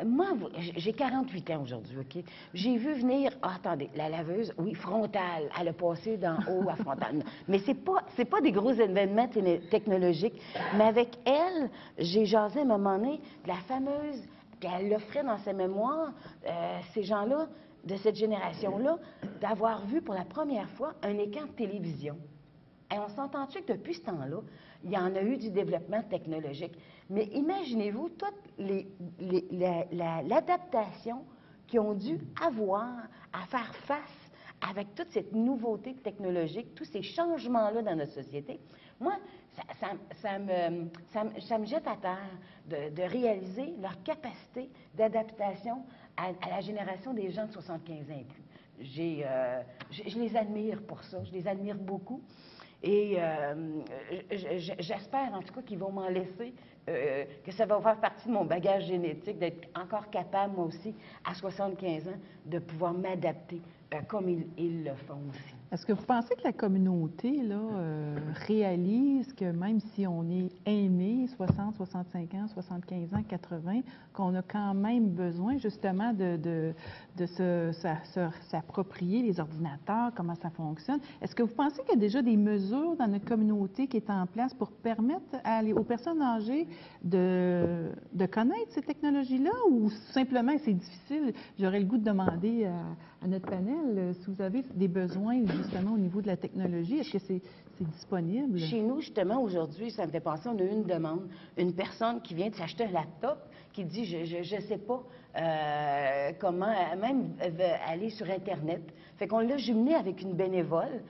[SPEAKER 6] Moi, j'ai 48 ans aujourd'hui, OK? J'ai vu venir, attendez, la laveuse, oui, frontale, elle a passé d'en haut à frontale. Mais c'est pas des gros événements technologiques. Mais avec elle, j'ai jasé à un moment donné de la fameuse, puis elle l'offrait dans ses mémoires, ces gens-là, de cette génération-là, d'avoir vu pour la première fois un écran de télévision. Et on s'entend-tu que depuis ce temps-là, il y en a eu du développement technologique. Mais imaginez-vous toute l'adaptation qu'ils ont dû avoir à faire face avec toute cette nouveauté technologique, tous ces changements-là dans notre société. Moi, ça me jette à terre de réaliser leur capacité d'adaptation à la génération des gens de 75 ans et plus. Je les admire pour ça, je les admire beaucoup. Et j'espère, en tout cas, qu'ils vont m'en laisser, que ça va faire partie de mon bagage génétique, d'être encore capable, moi aussi, à 75 ans, de pouvoir m'adapter comme ils le font aussi.
[SPEAKER 1] Est-ce que vous pensez que la communauté là, réalise que même si on est aîné, 60, 65 ans, 75 ans, 80, qu'on a quand même besoin justement de s'approprier les ordinateurs, comment ça fonctionne? Est-ce que vous pensez qu'il y a déjà des mesures dans notre communauté qui est en place pour permettre aux personnes âgées de connaître ces technologies-là ou simplement c'est difficile? J'aurais le goût de demander à notre panel si vous avez des besoins justement au niveau de la technologie. Est-ce que c'est disponible?
[SPEAKER 6] Chez nous, justement, aujourd'hui, ça me fait penser, on a eu une demande. Une personne qui vient de s'acheter un laptop qui dit, je ne sais pas comment, même aller sur Internet. Fait qu'on l'a jumelé avec une bénévole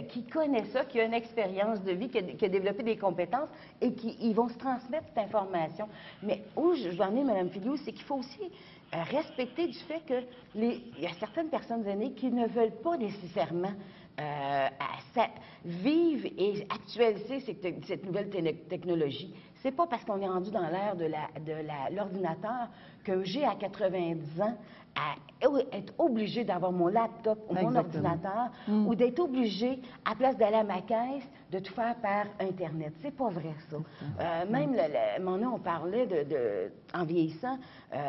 [SPEAKER 6] qui connaît ça, qui a une expérience de vie, qui a développé des compétences et ils vont se transmettre cette information. Mais où je veux en venir, Mme Filiou, c'est qu'il faut aussi respecter du fait que il y a certaines personnes aînées qui ne veulent pas nécessairement vivre et actualiser cette nouvelle technologie. C'est pas parce qu'on est rendu dans l'ère de l'ordinateur que j'ai à 90 ans à être obligé d'avoir mon laptop ou mon ordinateur ou d'être obligé, à place d'aller à ma caisse, de tout faire par Internet. C'est pas vrai, ça. Même, on parlait en vieillissant,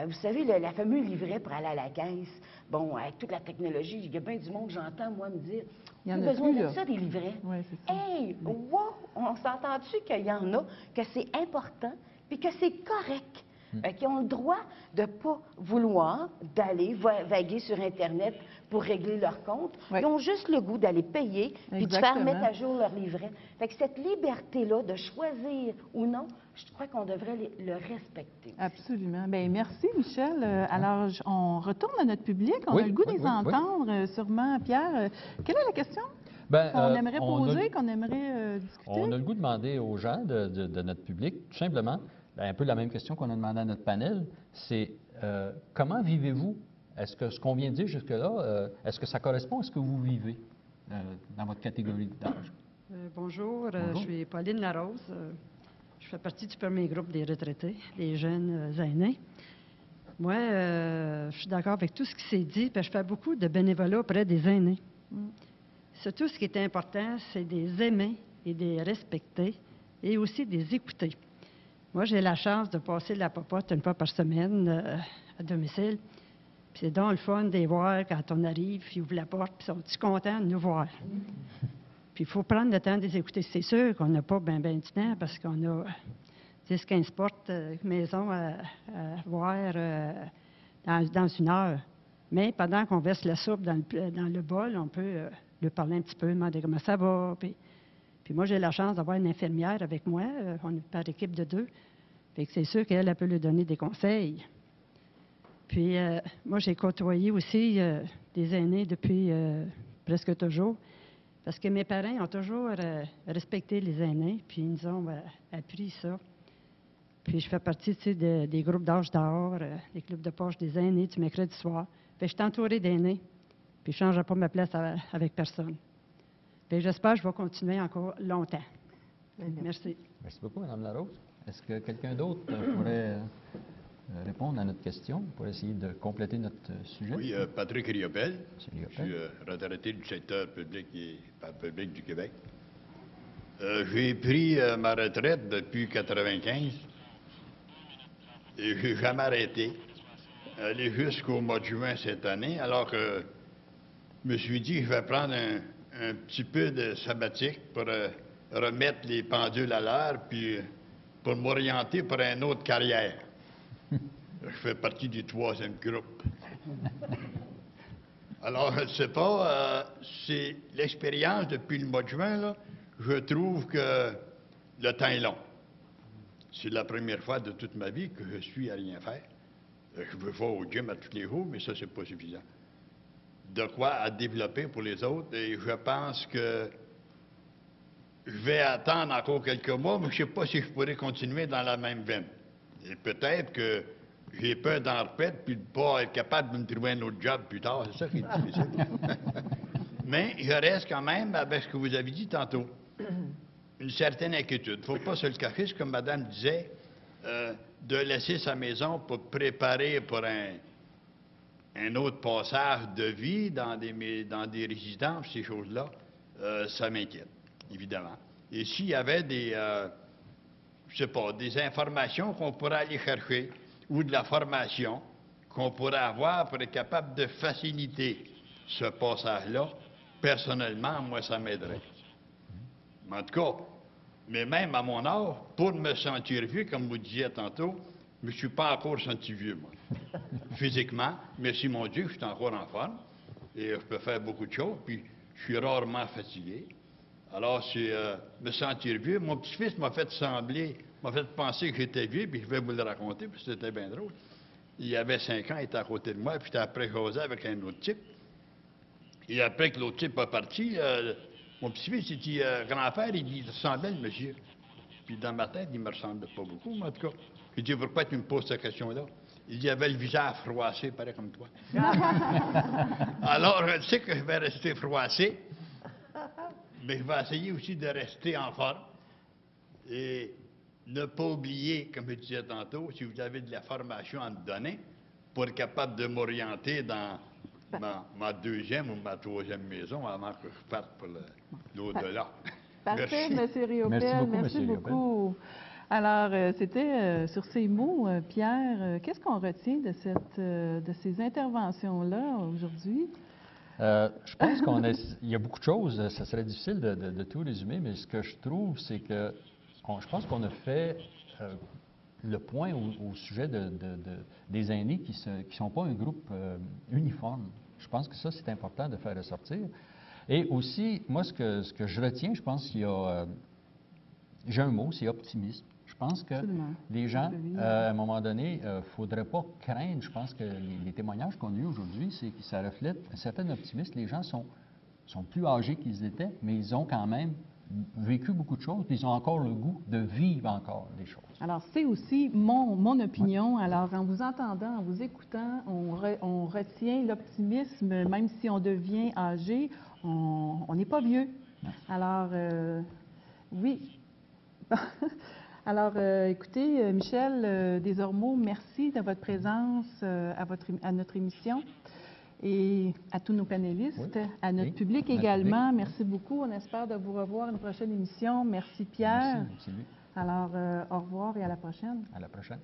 [SPEAKER 6] vous savez, la fameuse livret pour aller à la caisse. Bon, avec toute la technologie, il y a bien du monde, j'entends, moi, me dire, il y a besoin de ça, des livrets.
[SPEAKER 1] Oui, c'est ça.
[SPEAKER 6] Hey, wow! On s'entend-tu qu'il y en a, que c'est important, puis que c'est correct, qui ont le droit de ne pas vouloir d'aller vaguer sur Internet pour régler leur compte.
[SPEAKER 1] Oui.
[SPEAKER 6] Ils ont juste le goût d'aller payer puis de faire mettre à jour leur livret. Fait que cette liberté-là de choisir ou non, je crois qu'on devrait le respecter.
[SPEAKER 1] Absolument. Bien, merci, Michel. Alors, on retourne à notre public. On a le goût de les entendre, sûrement. Pierre, quelle est la question qu'on aimerait poser, qu'on aimerait discuter?
[SPEAKER 2] On a le goût de demander aux gens de notre public, tout simplement, un peu la même question qu'on a demandé à notre panel, c'est comment vivez-vous? Est-ce que ce qu'on vient de dire jusque-là, est-ce que ça correspond à ce que vous vivez dans votre catégorie d'âge?
[SPEAKER 11] Bonjour, je suis Pauline Larose. Je fais partie du premier groupe des retraités, des jeunes aînés. Moi, je suis d'accord avec tout ce qui s'est dit, puis je fais beaucoup de bénévolat auprès des aînés. Surtout, ce qui est important, c'est de les aimer et de les respecter et aussi de les écouter. Moi, j'ai la chance de passer de la popote une fois par semaine à domicile. Puis c'est donc le fun de les voir quand on arrive, ils ouvrent la porte, puis ils sont contents de nous voir. Puis il faut prendre le temps de les écouter. C'est sûr qu'on n'a pas bien du temps parce qu'on a 10-15 portes maison à voir dans une heure. Mais pendant qu'on verse la soupe dans le bol, on peut lui parler un petit peu, demander comment ça va. Puis moi, j'ai la chance d'avoir une infirmière avec moi. On est par équipe de 2. Fait que c'est sûr qu'elle peut lui donner des conseils. Puis moi, j'ai côtoyé aussi des aînés depuis presque toujours. Parce que mes parents ont toujours respecté les aînés, puis ils nous ont appris ça. Puis je fais partie des groupes d'âge d'or, des clubs de poche des aînés du mercredi soir. Puis je suis entourée d'aînés, puis je ne changerai pas ma place avec personne. Puis j'espère que je vais continuer encore longtemps. Merci.
[SPEAKER 2] Merci beaucoup, Mme Larose. Est-ce que quelqu'un d'autre pourrait répondre à notre question pour essayer de compléter notre sujet?
[SPEAKER 12] Oui, Patrick Riopel.
[SPEAKER 2] Je suis
[SPEAKER 12] retraité du secteur public et parapublic du Québec. J'ai pris ma retraite depuis 1995. Et je n'ai jamais arrêté. Aller jusqu'au mois de juin cette année, alors que je me suis dit que je vais prendre un petit peu de sabbatique pour remettre les pendules à l'heure, puis pour m'orienter pour une autre carrière. Je fais partie du 3e groupe. Alors, je ne sais pas, c'est l'expérience depuis le mois de juin, là, je trouve que le temps est long. C'est la première fois de toute ma vie que je suis à rien faire. Je veux voir au gym à tous les jours, mais ça, c'est pas suffisant. De quoi à développer pour les autres, et je pense que je vais attendre encore quelques mois, mais je ne sais pas si je pourrais continuer dans la même veine. Et peut-être que j'ai peur d'en repeindre puis de ne pas être capable de me trouver un autre job plus tard. C'est ça qui est difficile. Mais je reste quand même avec ce que vous avez dit tantôt. Une certaine inquiétude. Il ne faut pas se le cacher, c'est comme Madame disait, de laisser sa maison pour préparer pour un autre passage de vie dans des résidences, ces choses-là, ça m'inquiète, évidemment. Et s'il y avait je sais pas, des informations qu'on pourrait aller chercher ou de la formation qu'on pourrait avoir pour être capable de faciliter ce passage-là, personnellement, moi, ça m'aiderait. En tout cas, mais même à mon âge, pour me sentir vieux, comme vous disiez tantôt, je ne me suis pas encore senti vieux, moi. Physiquement, merci mon Dieu, je suis encore en forme et je peux faire beaucoup de choses, puis je suis rarement fatigué. Alors, c'est me sentir vieux. Mon petit-fils m'a fait penser que j'étais vieux, puis je vais vous le raconter, puis c'était bien drôle. Il avait 5 ans, il était à côté de moi, puis j'étais après causé avec un autre type. Et après que l'autre type est parti, mon petit-fils, il dit, grand-père, il dit, il ressemblait le monsieur. Puis dans ma tête, il ne me ressemblait pas beaucoup, mais en tout cas. Il dit, pourquoi tu me poses cette question-là? Il dit, il avait le visage froissé, pareil comme toi. Alors, je sais que je vais rester froissé, mais je vais essayer aussi de rester en forme. Et ne pas oublier, comme je disais tantôt, si vous avez de la formation à me donner, pour être capable de m'orienter dans ma 2e ou ma 3e maison avant que je parte pour l'au-delà.
[SPEAKER 1] Parfait, M. Riopel.
[SPEAKER 2] Merci
[SPEAKER 1] beaucoup. Alors, c'était sur ces mots, Pierre, qu'est-ce qu'on retient de ces interventions-là aujourd'hui?
[SPEAKER 2] Je pense qu'il y a beaucoup de choses. Ça serait difficile de tout résumer, mais ce que je trouve, c'est que je pense qu'on a fait le point au sujet des aînés qui ne sont pas un groupe uniforme. Je pense que ça, c'est important de faire ressortir. Et aussi, moi, ce que je retiens, je pense qu'il y a... j'ai un mot, c'est optimisme. Je pense que les gens, à un moment donné, il ne faudrait pas craindre. Je pense que les témoignages qu'on a eus aujourd'hui, c'est que ça reflète un certain optimisme. Les gens sont plus âgés qu'ils étaient, mais ils ont quand même vécu beaucoup de choses, puis ils ont encore le goût de vivre encore des choses.
[SPEAKER 1] Alors, c'est aussi mon opinion. Ouais. Alors, en vous entendant, en vous écoutant, on retient l'optimisme, même si on devient âgé, on n'est pas vieux. Ouais. Alors, oui. Alors, écoutez, Michel Desormeaux, merci de votre présence à notre émission et à tous nos panélistes, à notre public également. Merci beaucoup. On espère de vous revoir à une prochaine émission. Merci, Pierre.
[SPEAKER 2] Merci.
[SPEAKER 1] Alors, au revoir et à la prochaine.
[SPEAKER 2] À la prochaine.